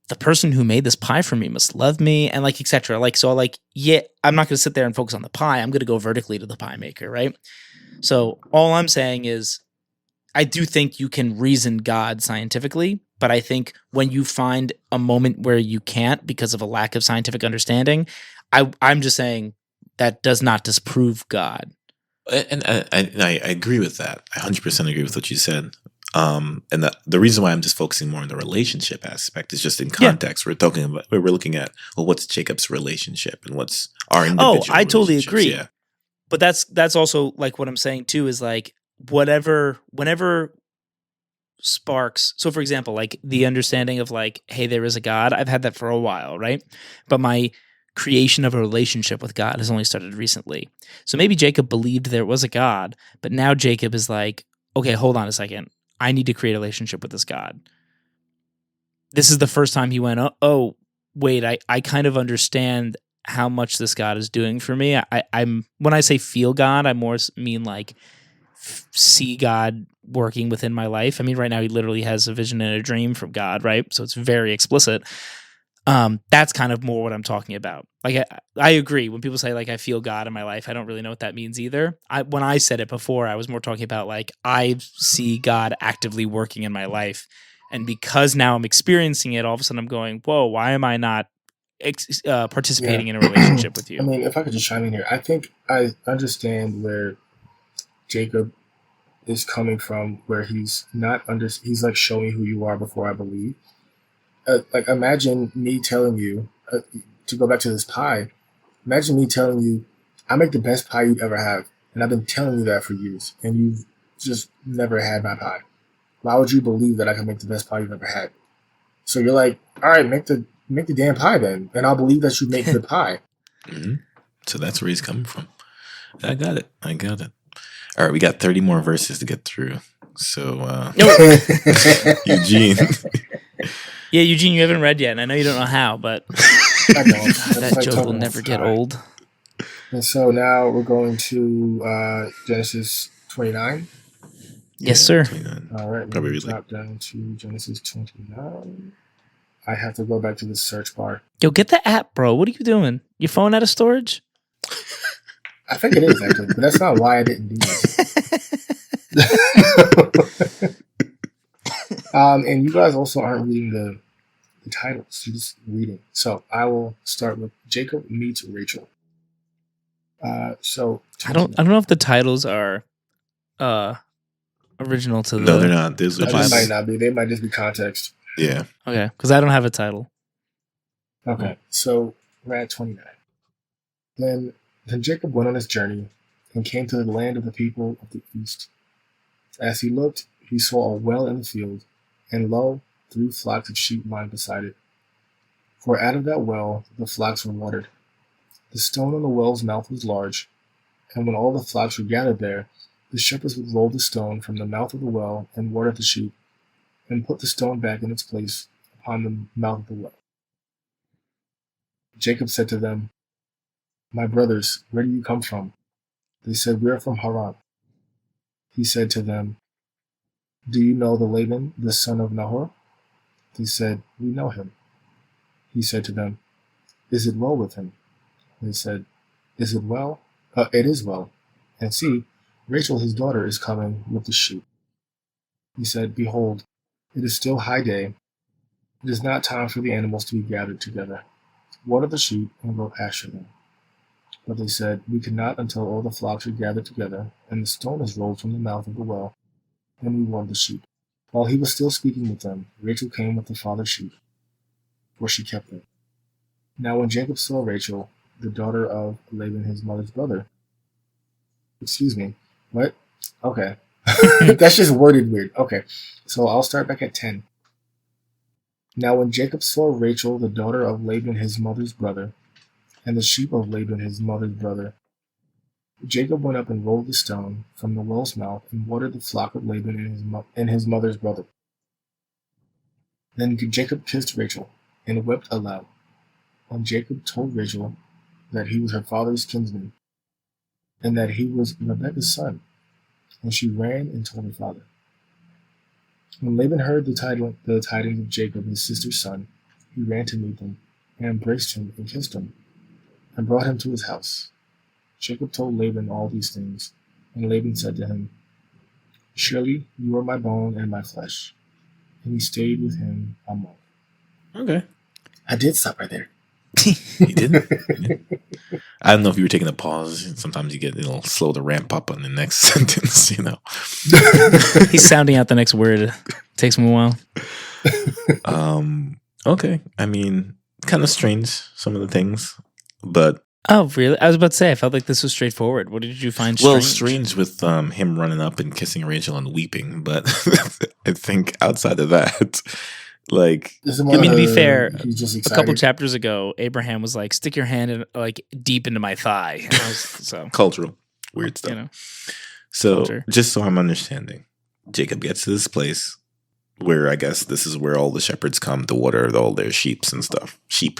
The person who made this pie for me must love me, and like, etc. Like, so like, yeah, I'm not going to sit there and focus on the pie. I'm going to go vertically to the pie maker, right? So all I'm saying is, I do think you can reason God scientifically, but I think when you find a moment where you can't because of a lack of scientific understanding, I'm just saying that does not disprove God. And I agree with that. I 100% agree with what you said. And the reason why I'm just focusing more on the relationship aspect is just in context. Yeah. We're looking at, well, what's Jacob's relationship and what's our individual I totally agree. Yeah. But that's also like what I'm saying too, is like whenever sparks. So for example, like the understanding of like, hey, there is a God. I've had that for a while, right? But my creation of a relationship with God has only started recently. So maybe Jacob believed there was a God, but now Jacob is like, okay, hold on a second. I need to create a relationship with this God. This is the first time he went, oh wait, I kind of understand how much this God is doing for me. I'm when I say feel God, I more mean like see God working within my life. I mean, right now he literally has a vision and a dream from God, right? So it's very explicit. That's kind of more what I'm talking about. Like, I agree when people say like, I feel God in my life. I don't really know what that means either. When I said it before, I was more talking about like, I see God actively working in my life. And because now I'm experiencing it, all of a sudden I'm going, whoa, why am I not participating in a relationship with you? I mean, if I could just chime in here, I think I understand where Jacob is coming from, where he's he's like, show me who you are before I believe. Like, imagine me telling you, to go back to this pie, imagine me telling you, I make the best pie you'd ever have. And I've been telling you that for years. And you've just never had my pie. Why would you believe that I can make the best pie you've ever had? So you're like, all right, make the damn pie then. And I'll believe that you make the pie. Mm-hmm. So that's where he's coming from. I got it. All right, we got 30 more verses to get through. So, Eugene. Yeah, Eugene, you haven't read yet, and I know you don't know how, but that joke will never get old. And so now we're going to Genesis 29. Yes, sir. 29. All right, we'll drop down to Genesis 29. I have to go back to the search bar. Yo, get the app, bro. What are you doing? Your phone out of storage? I think it is, actually, but that's not why I didn't do this. And you guys also aren't reading the titles. You're just reading. So I will start with Jacob meets Rachel. So I don't know if the titles are original to the. No, they're not. They might not be. They might just be context. Yeah. Okay, because I don't have a title. Okay, so we're at 29. Then Jacob went on his journey, and came to the land of the people of the east. As he looked, he saw a well in the field, and lo, 3 flocks of sheep lying beside it. For out of that well the flocks were watered. The stone on the well's mouth was large, and when all the flocks were gathered there, the shepherds would roll the stone from the mouth of the well and water the sheep, and put the stone back in its place upon the mouth of the well. Jacob said to them, "My brothers, where do you come from?" They said, "We are from Haran." He said to them, "Do you know the Laban, the son of Nahor?" They said, "We know him." He said to them, "Is it well with him?" They said, "Is it well? It is well. And see, Rachel his daughter is coming with the sheep." He said, "Behold, it is still high day. It is not time for the animals to be gathered together. Water the sheep and go pasture them." But they said, "We cannot until all the flocks are gathered together, and the stone is rolled from the mouth of the well, and we water the sheep." While he was still speaking with them, Rachel came with the father's sheep, for she kept them. Now when Jacob saw Rachel, the daughter of Laban his mother's brother. Excuse me, what? Okay. That's just worded weird. Okay, so I'll start back at 10. Now when Jacob saw Rachel, the daughter of Laban his mother's brother, and the sheep of Laban his mother's brother, Jacob went up and rolled the stone from the well's mouth and watered the flock of Laban and his mother's brother. Then Jacob kissed Rachel and wept aloud. And Jacob told Rachel that he was her father's kinsman, and that he was Rebekah's son. And she ran and told her father. When Laban heard the tidings of Jacob, his sister's son, he ran to meet them, and embraced him and kissed him, and brought him to his house. Jacob told Laban all these things, and Laban said to him, "Surely you are my bone and my flesh." And he stayed with him a month. Okay. I did stop right there. You didn't? I don't know if you were taking a pause. Sometimes you get slow to ramp up on the next sentence, He's sounding out the next word. It takes him a while. Okay. I mean, kind of strange, some of the things, but... Oh, really? I was about to say, I felt like this was straightforward. What did you find strange? Well, strange with him running up and kissing Rachel and weeping, but I think outside of that... Like, I mean, to be fair, a couple chapters ago, Abraham was like, "Stick your hand in, like deep into my thigh." So cultural, weird stuff. So, culture. Just so I'm understanding, Jacob gets to this place where I guess this is where all the shepherds come to water all their sheeps and stuff. Sheep,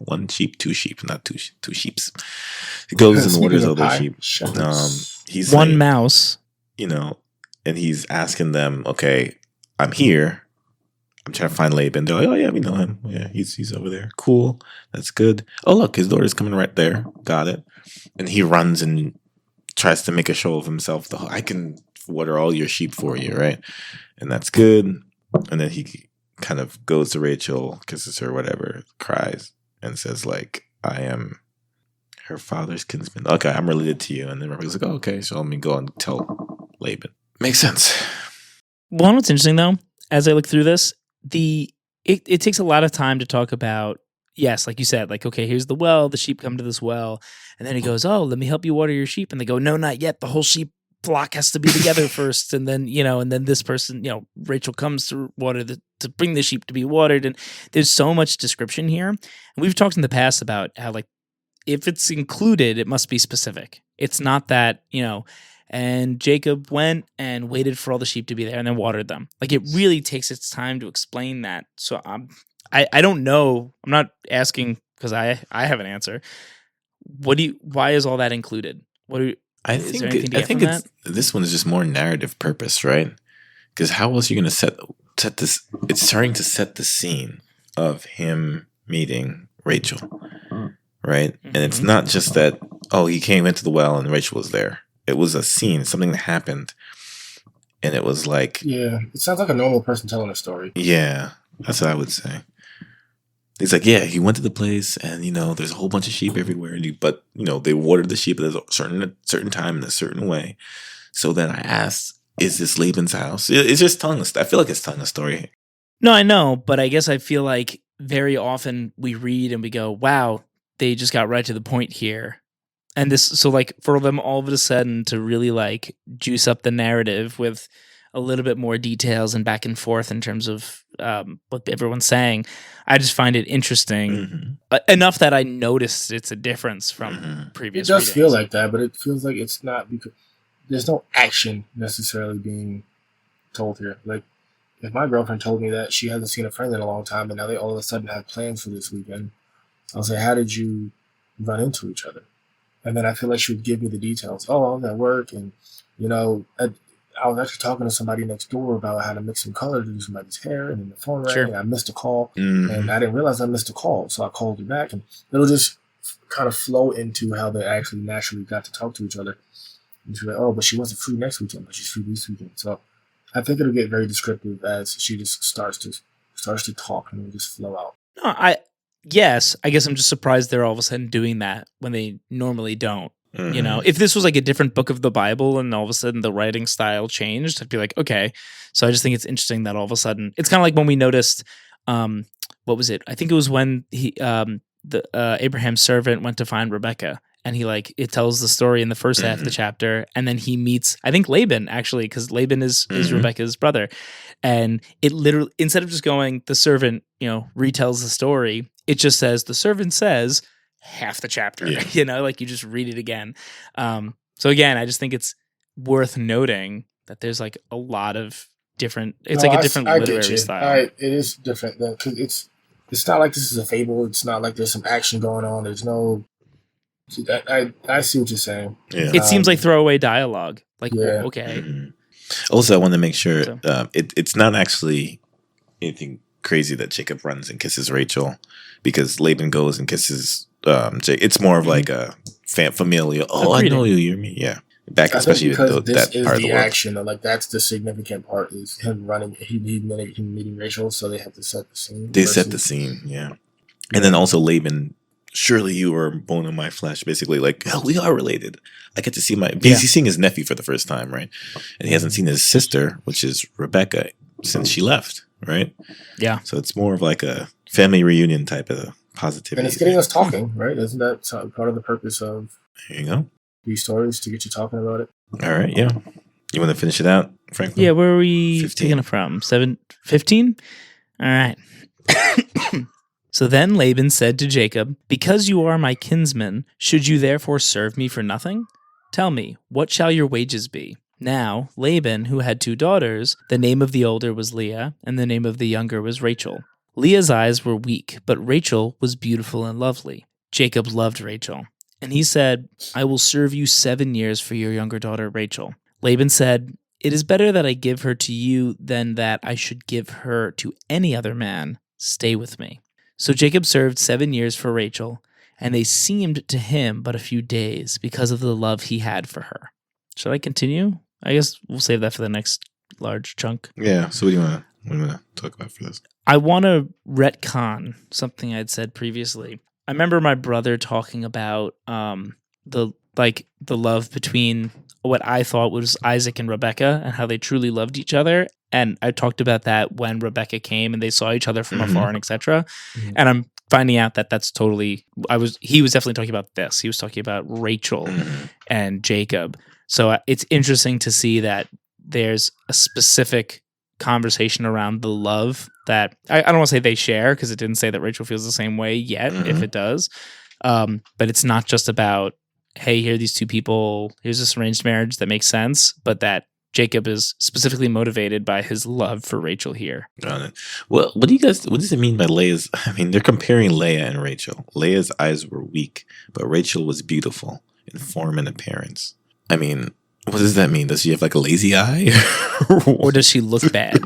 1 sheep, 2 sheep, not two sheeps. He goes and waters all their sheep. He's one like, mouse, and he's asking them, "Okay, I'm here. I'm trying to find Laban." They're like, "Oh yeah, we know him. Yeah, he's over there. Cool, that's good. Oh look, his daughter's coming right there. Got it." And he runs and tries to make a show of himself. "I can water all your sheep for you, right?" And that's good. And then he kind of goes to Rachel, kisses her, whatever, cries, and says like, "I am her father's kinsman. Okay, I'm related to you." And then Rebecca's like, "Oh, okay, so let me go and tell Laban." Makes sense. Well, what's interesting though, as I look through this. It takes a lot of time to talk about, yes, like you said, like, okay, here's the well, the sheep come to this well, and then he goes, "Oh, let me help you water your sheep." And they go, "No, not yet. The whole sheep flock has to be together first." And then, and then this person, Rachel comes to water to bring the sheep to be watered. And there's so much description here. And we've talked in the past about how, like, if it's included, it must be specific. It's not that, and Jacob went and waited for all the sheep to be there and then watered them. Like, it really takes its time to explain that. So I don't know. I'm not asking because I have an answer. Why is all that included? I think this one is just more narrative purpose, right? Because how else are you going to set this? It's starting to set the scene of him meeting Rachel, right? Mm-hmm. And it's not just that, oh, he came into the well and Rachel was there. It was a scene, something that happened, and it was like... Yeah, it sounds like a normal person telling a story. Yeah, that's what I would say. He's like, yeah, he went to the place, and, there's a whole bunch of sheep everywhere, but, they watered the sheep at a certain time in a certain way. So then I asked, is this Laban's house? It's just telling us. I feel like it's telling a story. No, I know, but I guess I feel like very often we read and we go, wow, they just got right to the point here. And this, so like for them all of a sudden to really like juice up the narrative with a little bit more details and back and forth in terms of what everyone's saying, I just find it interesting enough that I noticed it's a difference from previous. It does readings. feel like that, but it feels like it's not because there's no action necessarily being told here. Like if my girlfriend told me that she hasn't seen a friend in a long time, and now they all of a sudden have plans for this weekend, I'll say, "How did you run into each other?" And then I feel like she would give me the details. Oh, I was at work, and I was actually talking to somebody next door about how to mix some color to do somebody's hair, and then the phone rang, and I missed a call, and I didn't realize I missed a call, so I called her back, and it'll just kind of flow into how they actually naturally got to talk to each other. And she's like, "Oh, but she wasn't free next weekend, but she's free this weekend." So I think it'll get very descriptive as she just starts to talk, and it'll just flow out. No, Yes, I guess I'm just surprised they're all of a sudden doing that when they normally don't. You know, if this was like a different book of the Bible and all of a sudden the writing style changed, I'd be like, okay. So I just think it's interesting that all of a sudden it's kind of like when we noticed, what was it? I think it was when Abraham's servant went to find Rebecca, and it tells the story in the first half of the chapter, and then he meets, I think, Laban, actually, because Laban is Rebecca's brother. And it literally, instead of just going, the servant, retells the story, it just says, the servant says half the chapter, like you just read it again. So again, I just think it's worth noting that there's like a lot of different, a different literary style. It is different because it's not like this is a fable. It's not like there's some action going on. There's no, I see what you're saying. Yeah. It seems like throwaway dialogue. Like, okay. Also, I want to make sure it's not actually anything crazy that Jacob runs and kisses Rachel, because Laban goes and kisses Jacob. It's more of like a familial. Oh, I know you. You're me. Yeah. Back, especially because this that is part of the the world. action. Like that's the significant part is him running. Him meeting Rachel, so they have to set the scene. They set the scene, yeah. And then also Laban, surely you are bone of my flesh, basically like, hell, we are related. I get to see because he's seeing his nephew for the first time, right? And he hasn't seen his sister, which is Rebecca, since she left, right? Yeah. So it's more of like a family reunion type of positivity. And it's getting us talking, right? Isn't that part of the purpose of There you go. these stories, to get you talking about it? All right, yeah. You want to finish it out, Franklin? Yeah, where are we 15. taking it from? 15? All right. So then Laban said to Jacob, "Because you are my kinsman, should you therefore serve me for nothing? Tell me, what shall your wages be?" Now Laban, who had 2 daughters, the name of the older was Leah, and the name of the younger was Rachel. Leah's eyes were weak, but Rachel was beautiful and lovely. Jacob loved Rachel, and he said, "I will serve you 7 years for your younger daughter Rachel." Laban said, "It is better that I give her to you than that I should give her to any other man. Stay with me." So Jacob served 7 years for Rachel, and they seemed to him but a few days because of the love he had for her. Should I continue? I guess we'll save that for the next large chunk. Yeah. So what do you want to talk about for this? I want to retcon something I'd said previously. I remember my brother talking about the love between what I thought was Isaac and Rebecca and how they truly loved each other. And I talked about that when Rebecca came and they saw each other from afar and etc. And I'm finding out that that's totally, he was definitely talking about this. He was talking about Rachel and Jacob. So it's interesting to see that there's a specific conversation around the love that I don't want to say they share, because it didn't say that Rachel feels the same way yet, if it does. But it's not just about, hey, here are these 2 people, here's this arranged marriage that makes sense, but that Jacob is specifically motivated by his love for Rachel here. Got it. Well, what does it mean by Leah's? I mean, they're comparing Leah and Rachel. Leah's eyes were weak, but Rachel was beautiful in form and appearance. I mean, what does that mean? Does she have like a lazy eye? Or does she look bad?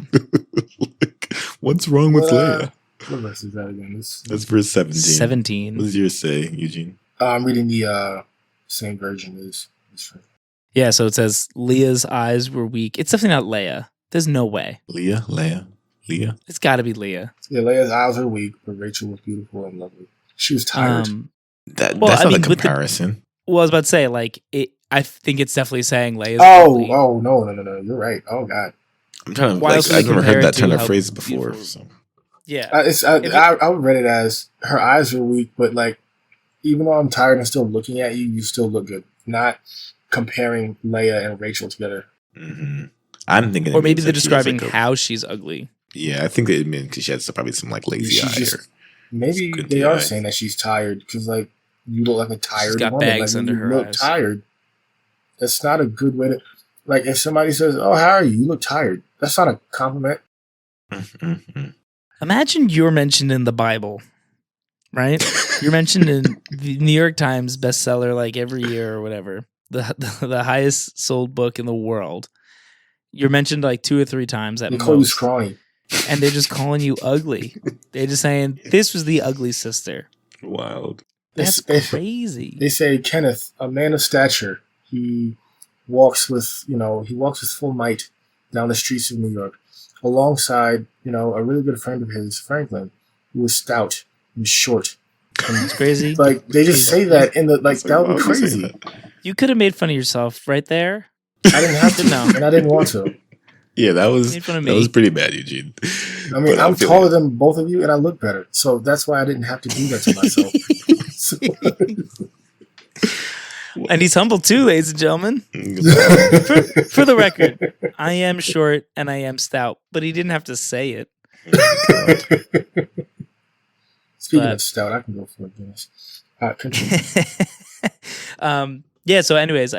What's wrong with Leah? What verse is that again? That's verse 17. 17. What does yours say, Eugene? I'm reading the same version as Yeah, so it says Leah's eyes were weak. It's definitely not Leah. There's no way. Leah? It's got to be Leah. Yeah, Leah's eyes were weak, but Rachel was beautiful and lovely. She was tired. That's not a comparison. I was about to say, I think it's definitely saying Leah's lovely. No. You're right. Oh, God. I'm trying to, I've never heard that turn of phrase before. So. Yeah. I read it as her eyes were weak, but even though I'm tired and still looking at you, you still look good. Not comparing Leia and Rachel together. Mm-hmm. I'm thinking, or maybe they're describing how she's ugly. Yeah, I think it meant because she has probably some like lazy eye. Maybe they are saying that she's tired because like you look like a tired she's got woman. Bags like under you her look eyes. tired. That's not a good way to. Like if somebody says, "Oh, how are you? You look tired." That's not a compliment. Mm-hmm. Imagine you're mentioned in the Bible, right? You're mentioned in the New York Times bestseller like every year or whatever. The highest sold book in the world. You're mentioned like 2 or 3 times at They call you most. scrawny. And they're just calling you ugly. They're just saying, this was the ugly sister. Wild. That's crazy. They say, Kenneth, a man of stature, he walks with full might down the streets of New York, alongside, a really good friend of his, Franklin, who was stout and short. And it's crazy. Like, they just say that in the, like, that would be crazy. You could have made fun of yourself right there. I didn't have to, and I didn't want to. Yeah, that was pretty bad, Eugene. I mean, I'm taller than both of you, and I look better. So that's why I didn't have to do that to myself. And he's humble too, ladies and gentlemen. For the record, I am short and I am stout, but he didn't have to say it. Speaking of stout, I can go for it, Guinness. Yeah, so anyways,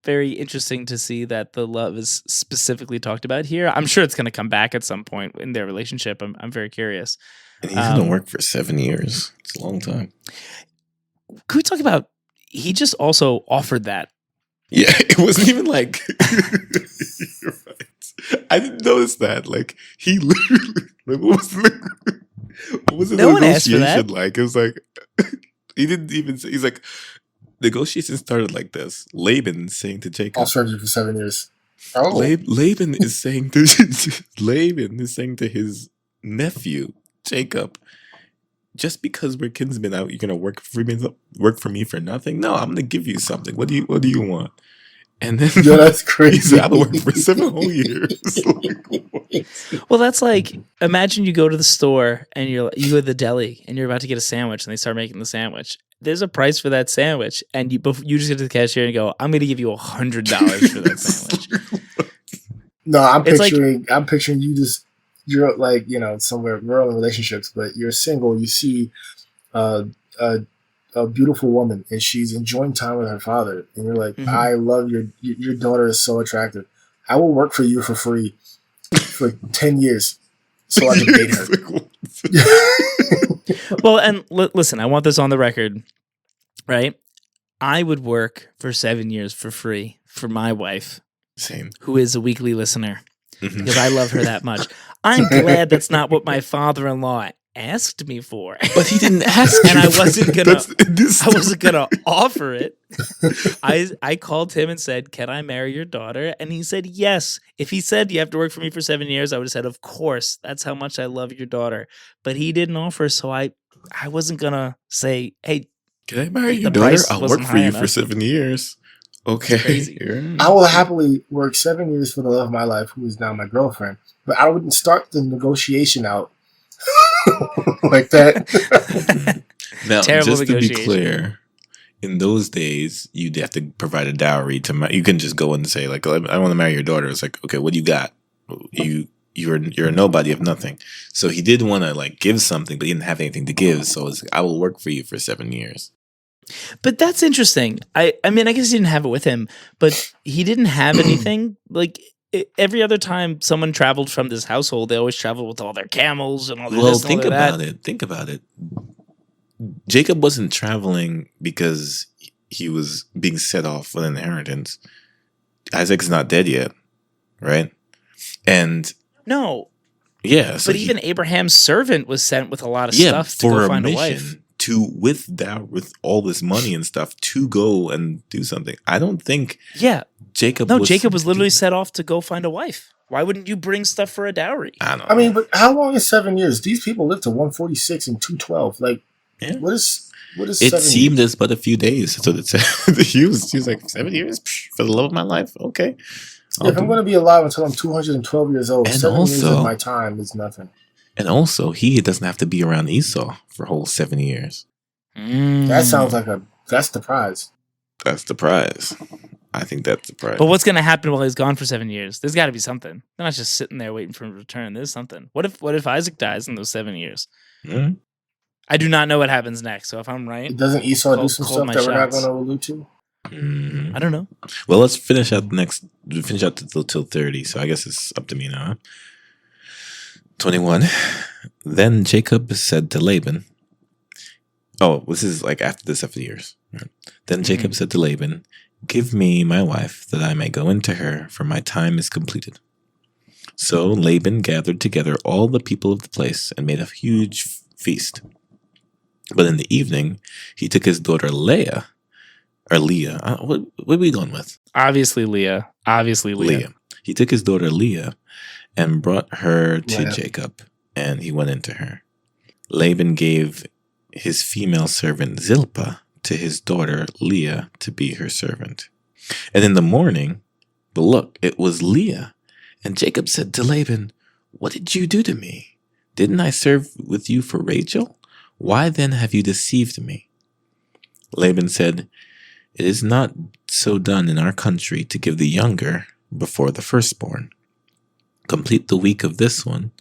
very interesting to see that the love is specifically talked about here. I'm sure it's going to come back at some point in their relationship. I'm very curious. And he's going to work for 7 years. It's a long time. Could we talk about, he just also offered that. Yeah, it wasn't even like, you're right. I didn't notice that. Like, he literally, like, what was the negotiation like? It was like, he didn't even say, he's like, negotiations started like this. Laban saying to Jacob, I'll serve you for 7 years. Oh. Laban is saying to his nephew, Jacob, just because we're kinsmen out, you're gonna work for me for nothing? No, I'm gonna give you something. What do you want? And then that's crazy. He said, I've been working for 7 whole years. Well, that's like, imagine you go to the store and you go to the deli and you're about to get a sandwich and they start making the sandwich. There's a price for that sandwich, and you just get to the cashier and go, "I'm going to give you $100 for that sandwich." No, I'm picturing you you're like somewhere we're in relationships, but you're single. You see a beautiful woman, and she's enjoying time with her father, and you're like, mm-hmm. I love your daughter is so attractive. I will work for you for free for 10 years, so I can date her. Well, and listen, I want this on the record, right? I would work for 7 years for free for my wife. Same. Who is a weekly listener, because I love her that much. I'm glad that's not what my father-in-law asked me for. But he didn't ask and you. I wasn't gonna offer it. I called him and said, "Can I marry your daughter?" And he said yes. If he said you have to work for me for 7 years, I would have said, of course, that's how much I love your daughter. But he didn't offer, so I wasn't gonna say, hey, can I marry your daughter? I'll work for you for 7 years. Okay. I will happily work 7 years for the love of my life, who is now my girlfriend. But I wouldn't start the negotiation out like that. Now, just to be clear, in those days, you'd have to provide a dowry you can just go and say, like, I want to marry your daughter. It's like, okay, what do you got? You're a nobody of nothing. So he did want to like give something, but he didn't have anything to give. So it's like, I will work for you for 7 years. But that's interesting. I mean, I guess he didn't have it with him, but he didn't have anything. Like every other time someone traveled from this household, they always traveled with all their camels and all their this and all that. Think about it. Jacob wasn't traveling because he was being set off with an inheritance. Isaac's not dead yet, right? And no, yeah. So but even Abraham's servant was sent with a lot of stuff to go find a wife. With all this money and stuff to go and do something. I don't think. Yeah, Jacob was literally set off to go find a wife. Why wouldn't you bring stuff for a dowry? I don't know. I mean, but how long is 7 years? These people lived to 146 and 212. Like, yeah. What is? It 7 seemed years? As but a few days. So he was like 7 years for the love of my life. Okay. If I'm going to be alive until I'm 212 years old, 7 years of my time is nothing. And also, he doesn't have to be around Esau for a whole 7 years. That sounds like that's the prize. That's the prize. I think that's the prize. But what's going to happen while he's gone for 7 years? There's got to be something. They're not just sitting there waiting for him to return. There's something. What if Isaac dies in those 7 years? Mm-hmm. I do not know what happens next. So if I'm right, doesn't Esau do some stuff that we're not going to allude to? Mm-hmm. I don't know. Well, let's finish out till 30. So I guess it's up to me now. 21. Then Jacob said to Laban. Oh, this is like after the 7 years. Then Jacob said to Laban, "Give me my wife, that I may go into her, for my time is completed." So Laban gathered together all the people of the place and made a huge feast. But in the evening, he took his daughter Leah. What are we going with? Obviously Leah. He took his daughter Leah and brought her to Jacob, and he went into her. Laban gave his female servant Zilpah to his daughter Leah to be her servant. And in the morning, but look, it was Leah. And Jacob said to Laban, "What did you do to me? Didn't I serve with you for Rachel? Why then have you deceived me?" Laban said, "It is not so done in our country to give the younger before the firstborn. Complete the week of this one,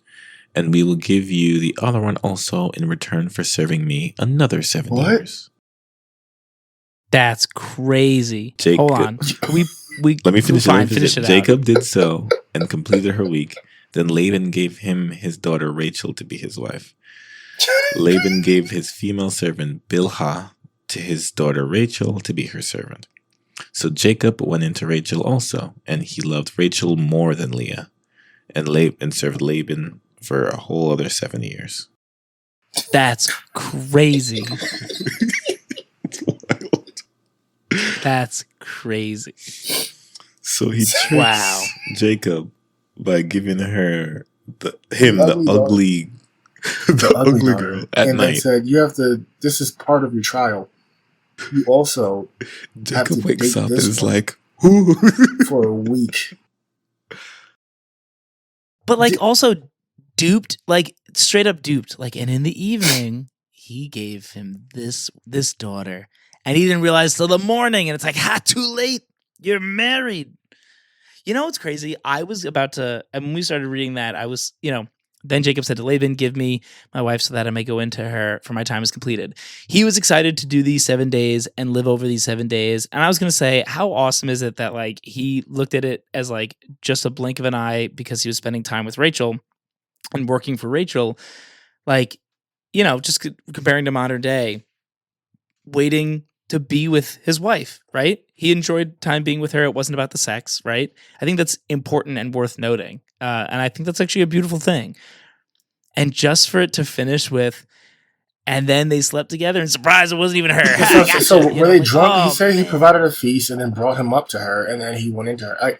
and we will give you the other one also in return for serving me another 7 years." That's crazy. Jacob, hold on. Let me finish it. Finish it Jacob did so and completed her week. Then Laban gave him his daughter Rachel to be his wife. Laban gave his female servant Bilhah to his daughter Rachel to be her servant. So Jacob went into Rachel also, and he loved Rachel more than Leah, and served Laban for a whole other 7 years. That's crazy. That's crazy. So he tricks Jacob by giving her the ugly girl at night. And said, "You have to. This is part of your trial. You also Jacob wakes up and is like, for a week." But like also duped, like straight up duped. Like, and in the evening, he gave him this daughter. And he didn't realize till the morning. And it's like, too late. You're married. You know what's crazy? I was about to, and when we started reading that, I was, then Jacob said to Laban, "Give me my wife so that I may go into her, for my time is completed." He was excited to do these 7 days and live over these 7 days. And I was going to say, how awesome is it that like he looked at it as like just a blink of an eye because he was spending time with Rachel and working for Rachel. Like, just comparing to modern day, waiting to be with his wife, right? He enjoyed time being with her. It wasn't about the sex, right? I think that's important and worth noting. And I think that's actually a beautiful thing. And just for it to finish with, and then they slept together, and surprise, it wasn't even her. So were they drunk? He said he provided a feast and then brought him up to her, and then he went into her. I'm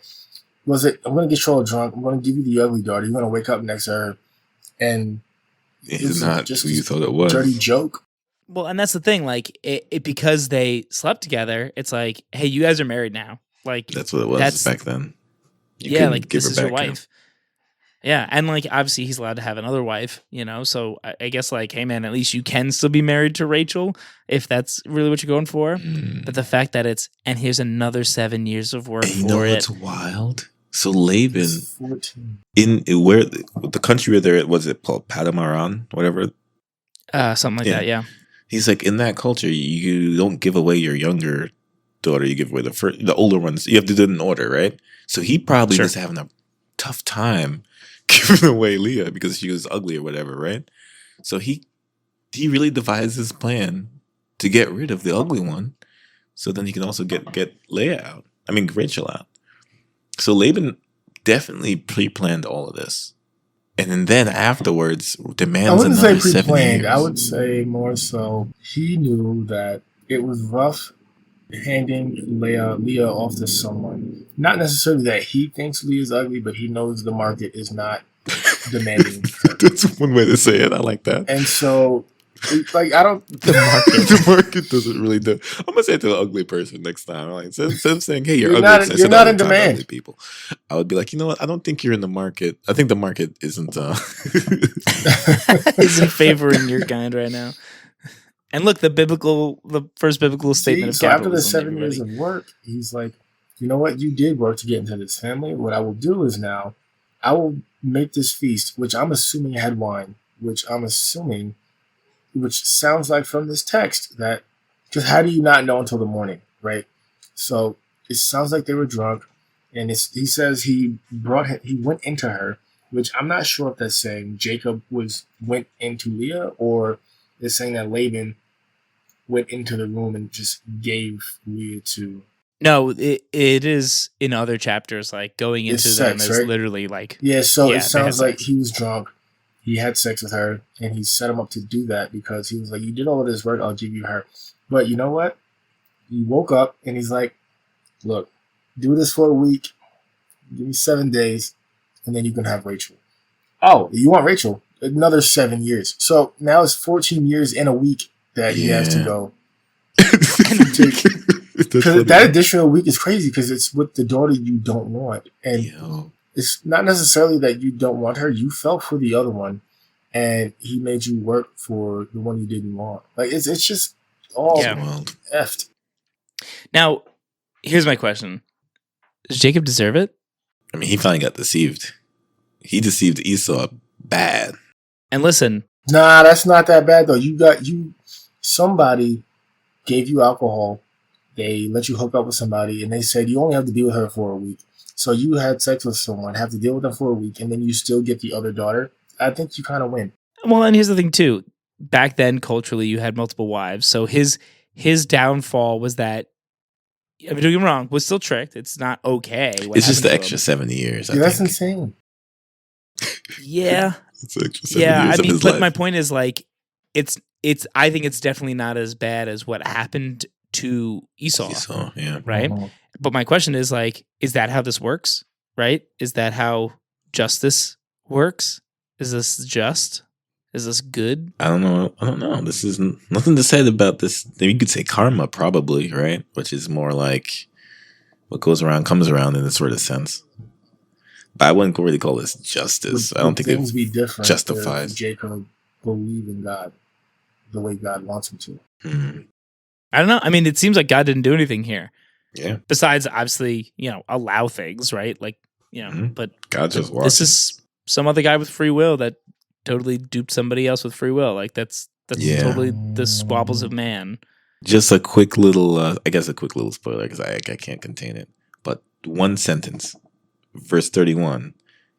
going to get you all drunk. I'm going to give you the ugly daughter. You're going to wake up next to her, and it's not just who you thought it was. Dirty joke. Well, and that's the thing. Like, it because they slept together, it's like, hey, you guys are married now. Like, that's what it was back then. Like this is your wife. Yeah, and like obviously he's allowed to have another wife, So I guess like, hey man, at least you can still be married to Rachel if that's really what you're going for. But the fact that and here's another 7 years of work for it. What's wild? So Laban, in where the country where there was it called Padamaran, whatever, something like that. Yeah. He's like, in that culture, you don't give away your younger daughter. You give away the older ones. You have to do it in order, right? So he probably was having a tough time giving away Leah because she was ugly or whatever, right? So he really devised his plan to get rid of the ugly one, so then he can also get Rachel out. So Laban definitely pre-planned all of this. And then afterwards demands another 7 years. I would say more so he knew that it was rough handing Leah off to someone. Not necessarily that he thinks Leah's ugly, but he knows the market is not demanding. That's one way to say it. I like that. And so, like, I don't. The market doesn't really do. I'm gonna say it to the ugly person next time. Like, instead of saying, "Hey, you're ugly," you're not in demand. Ugly people, I would be like, you know what? I don't think you're in the market. I think the market isn't isn't favoring your kind right now. And look, the first biblical statement of so after the capitalism. 7 years of work, he's like, you know what? You did work to get into this family. What I will do is now, I will make this feast, which I'm assuming had wine, which sounds like from this text that, because how do you not know until the morning, right? So it sounds like they were drunk, and he says he went into her, which I'm not sure if that's saying Jacob went into Leah, or it's saying that Laban went into the room and just gave Leah to. No, it is in other chapters, like going into them is right? literally like. Yeah, so it sounds like he was drunk. He had sex with her, and he set him up to do that because he was like, you did all of this work, I'll give you her. But you know what? He woke up, and he's like, look, do this for a week, give me 7 days, and then you can have Rachel. Oh, you want Rachel? Another 7 years. So now it's 14 years in a week that he has to go. Because that additional week is crazy because it's with the daughter you don't want. And it's not necessarily that you don't want her. You fell for the other one, and he made you work for the one you didn't want. Like, it's just all effed. Now, here's my question. Does Jacob deserve it? I mean, he finally got deceived. He deceived Esau bad. And listen. Nah, that's not that bad, though. Somebody gave you alcohol. They let you hook up with somebody, and they said you only have to be with her for a week. So you had sex with someone, have to deal with them for a week, and then you still get the other daughter. I think you kind of win. Well, and here's the thing, too. Back then, culturally, you had multiple wives. So his downfall was that, I mean, don't get me wrong, was still tricked. It's not okay. It's just the extra 70 years. That's insane. Yeah. It's extra 7 years I mean, of his but life. my point is, like, I think it's definitely not as bad as what happened to Esau. Yeah. Right? Mm-hmm. But my question is, like, is that how this works? Right? Is that how justice works? Is this just? Is this good? I don't know. This is nothing to say about this. You could say karma, probably, right? Which is more like what goes around comes around in this sort of sense. But I wouldn't really call this justice. I don't think things be different. Justifies. Jacob believe in God the way God wants him to. Mm-hmm. I don't know. I mean, it seems like God didn't do anything here. Yeah. Besides, obviously, allow things, right? Like, but God just watches. This is some other guy with free will that totally duped somebody else with free will. Like that's totally the squabbles of man. Just a quick little, a quick little spoiler because I can't contain it. But one sentence, verse 31,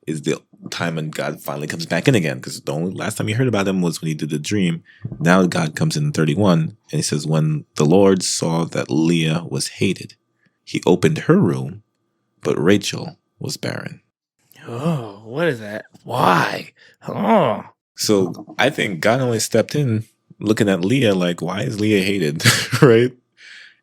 is the time when God finally comes back in again. Because the only last time you heard about him was when he did the dream. Now God comes in 31 and he says, when the Lord saw that Leah was hated, he opened her room, but Rachel was barren. Oh, what is that? Why? Oh. So I think God only stepped in looking at Leah like, why is Leah hated? Right?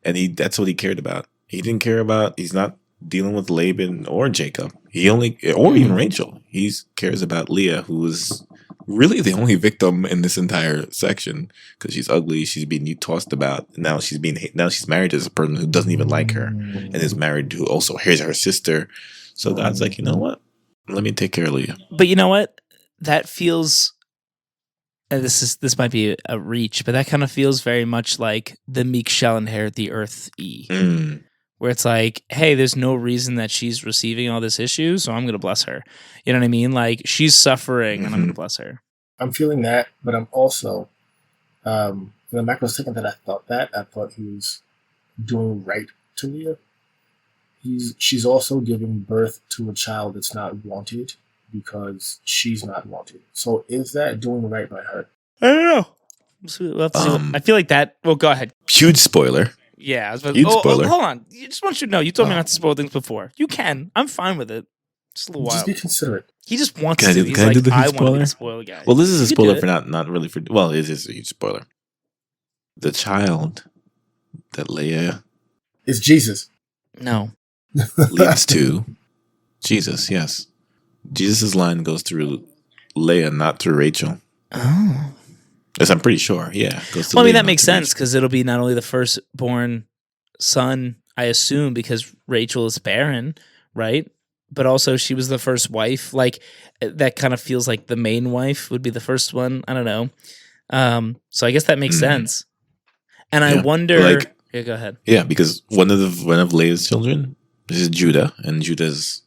And that's what he cared about. He's not dealing with Laban or Jacob. Or even Rachel. He cares about Leah, who is really the only victim in this entire section because she's ugly. She's being tossed about. Now she's married to a person who doesn't even like her and is married to also here's her sister. So God's like, you know what? Let me take care of Leah. But you know what? That feels, and this might be a reach, but that kind of feels very much like the meek shall inherit the earth. Where it's like, hey, there's no reason that she's receiving all this issue, so I'm going to bless her. You know what I mean? Like, she's suffering, and I'm going to bless her. I'm feeling that, but I'm also, in the microsecond that I thought he was doing right to Leah. She's also giving birth to a child that's not wanted because she's not wanted. So is that doing right by her? I don't know. We'll have to see. I feel like that. Well, go ahead. Huge spoiler. Yeah, I was about Huge spoiler. Hold on. I just want you to know. You told me not to spoil things before. You can. I'm fine with it. Just a little while. Just be considerate. He just wants to. He's like, I want to be the spoiler guy. Well, this is a spoiler for not really for. Well, it is a huge spoiler. The child that Leah is Jesus. No. Leads to Jesus. Yes, Jesus's line goes through Leah, not through Rachel. Oh. Yes, I'm pretty sure. Yeah. Goes to well, I mean, Leah, that makes sense because it'll be not only the firstborn son, I assume, because Rachel is barren, right? But also she was the first wife. Like, that kind of feels like the main wife would be the first one. I don't know. So I guess that makes sense. And I wonder. Like, yeah, go ahead. Yeah, because one of Leah's children is Judah, and Judah's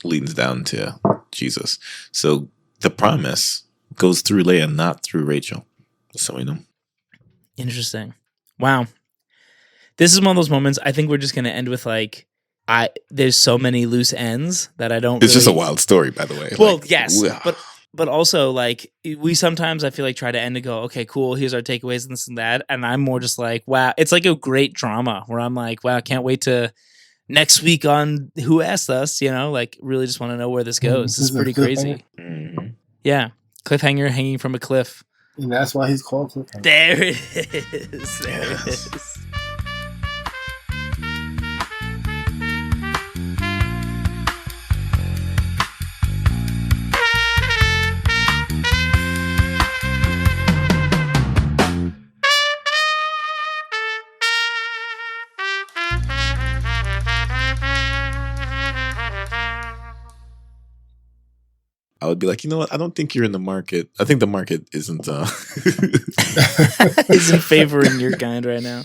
leans down to Jesus. So the promise goes through Leah, not through Rachel. So we know. Interesting. Wow. This is one of those moments. I think we're just going to end with like, there's so many loose ends that I don't. It's just a wild story, by the way. Well, like, yes, but also like we sometimes I feel like try to end and go, okay, cool. Here's our takeaways and this and that, and I'm more just like, wow. It's like a great drama where I'm like, wow, I can't wait to next week on Who Asked Us. You know, like really just want to know where this goes. It's pretty crazy. Mm-hmm. Yeah, cliffhanger hanging from a cliff. And that's why he's called Cliffhanger. There it is. There it is. I would be like, you know what? I don't think you're in the market. I think the market isn't isn't favoring your kind right now.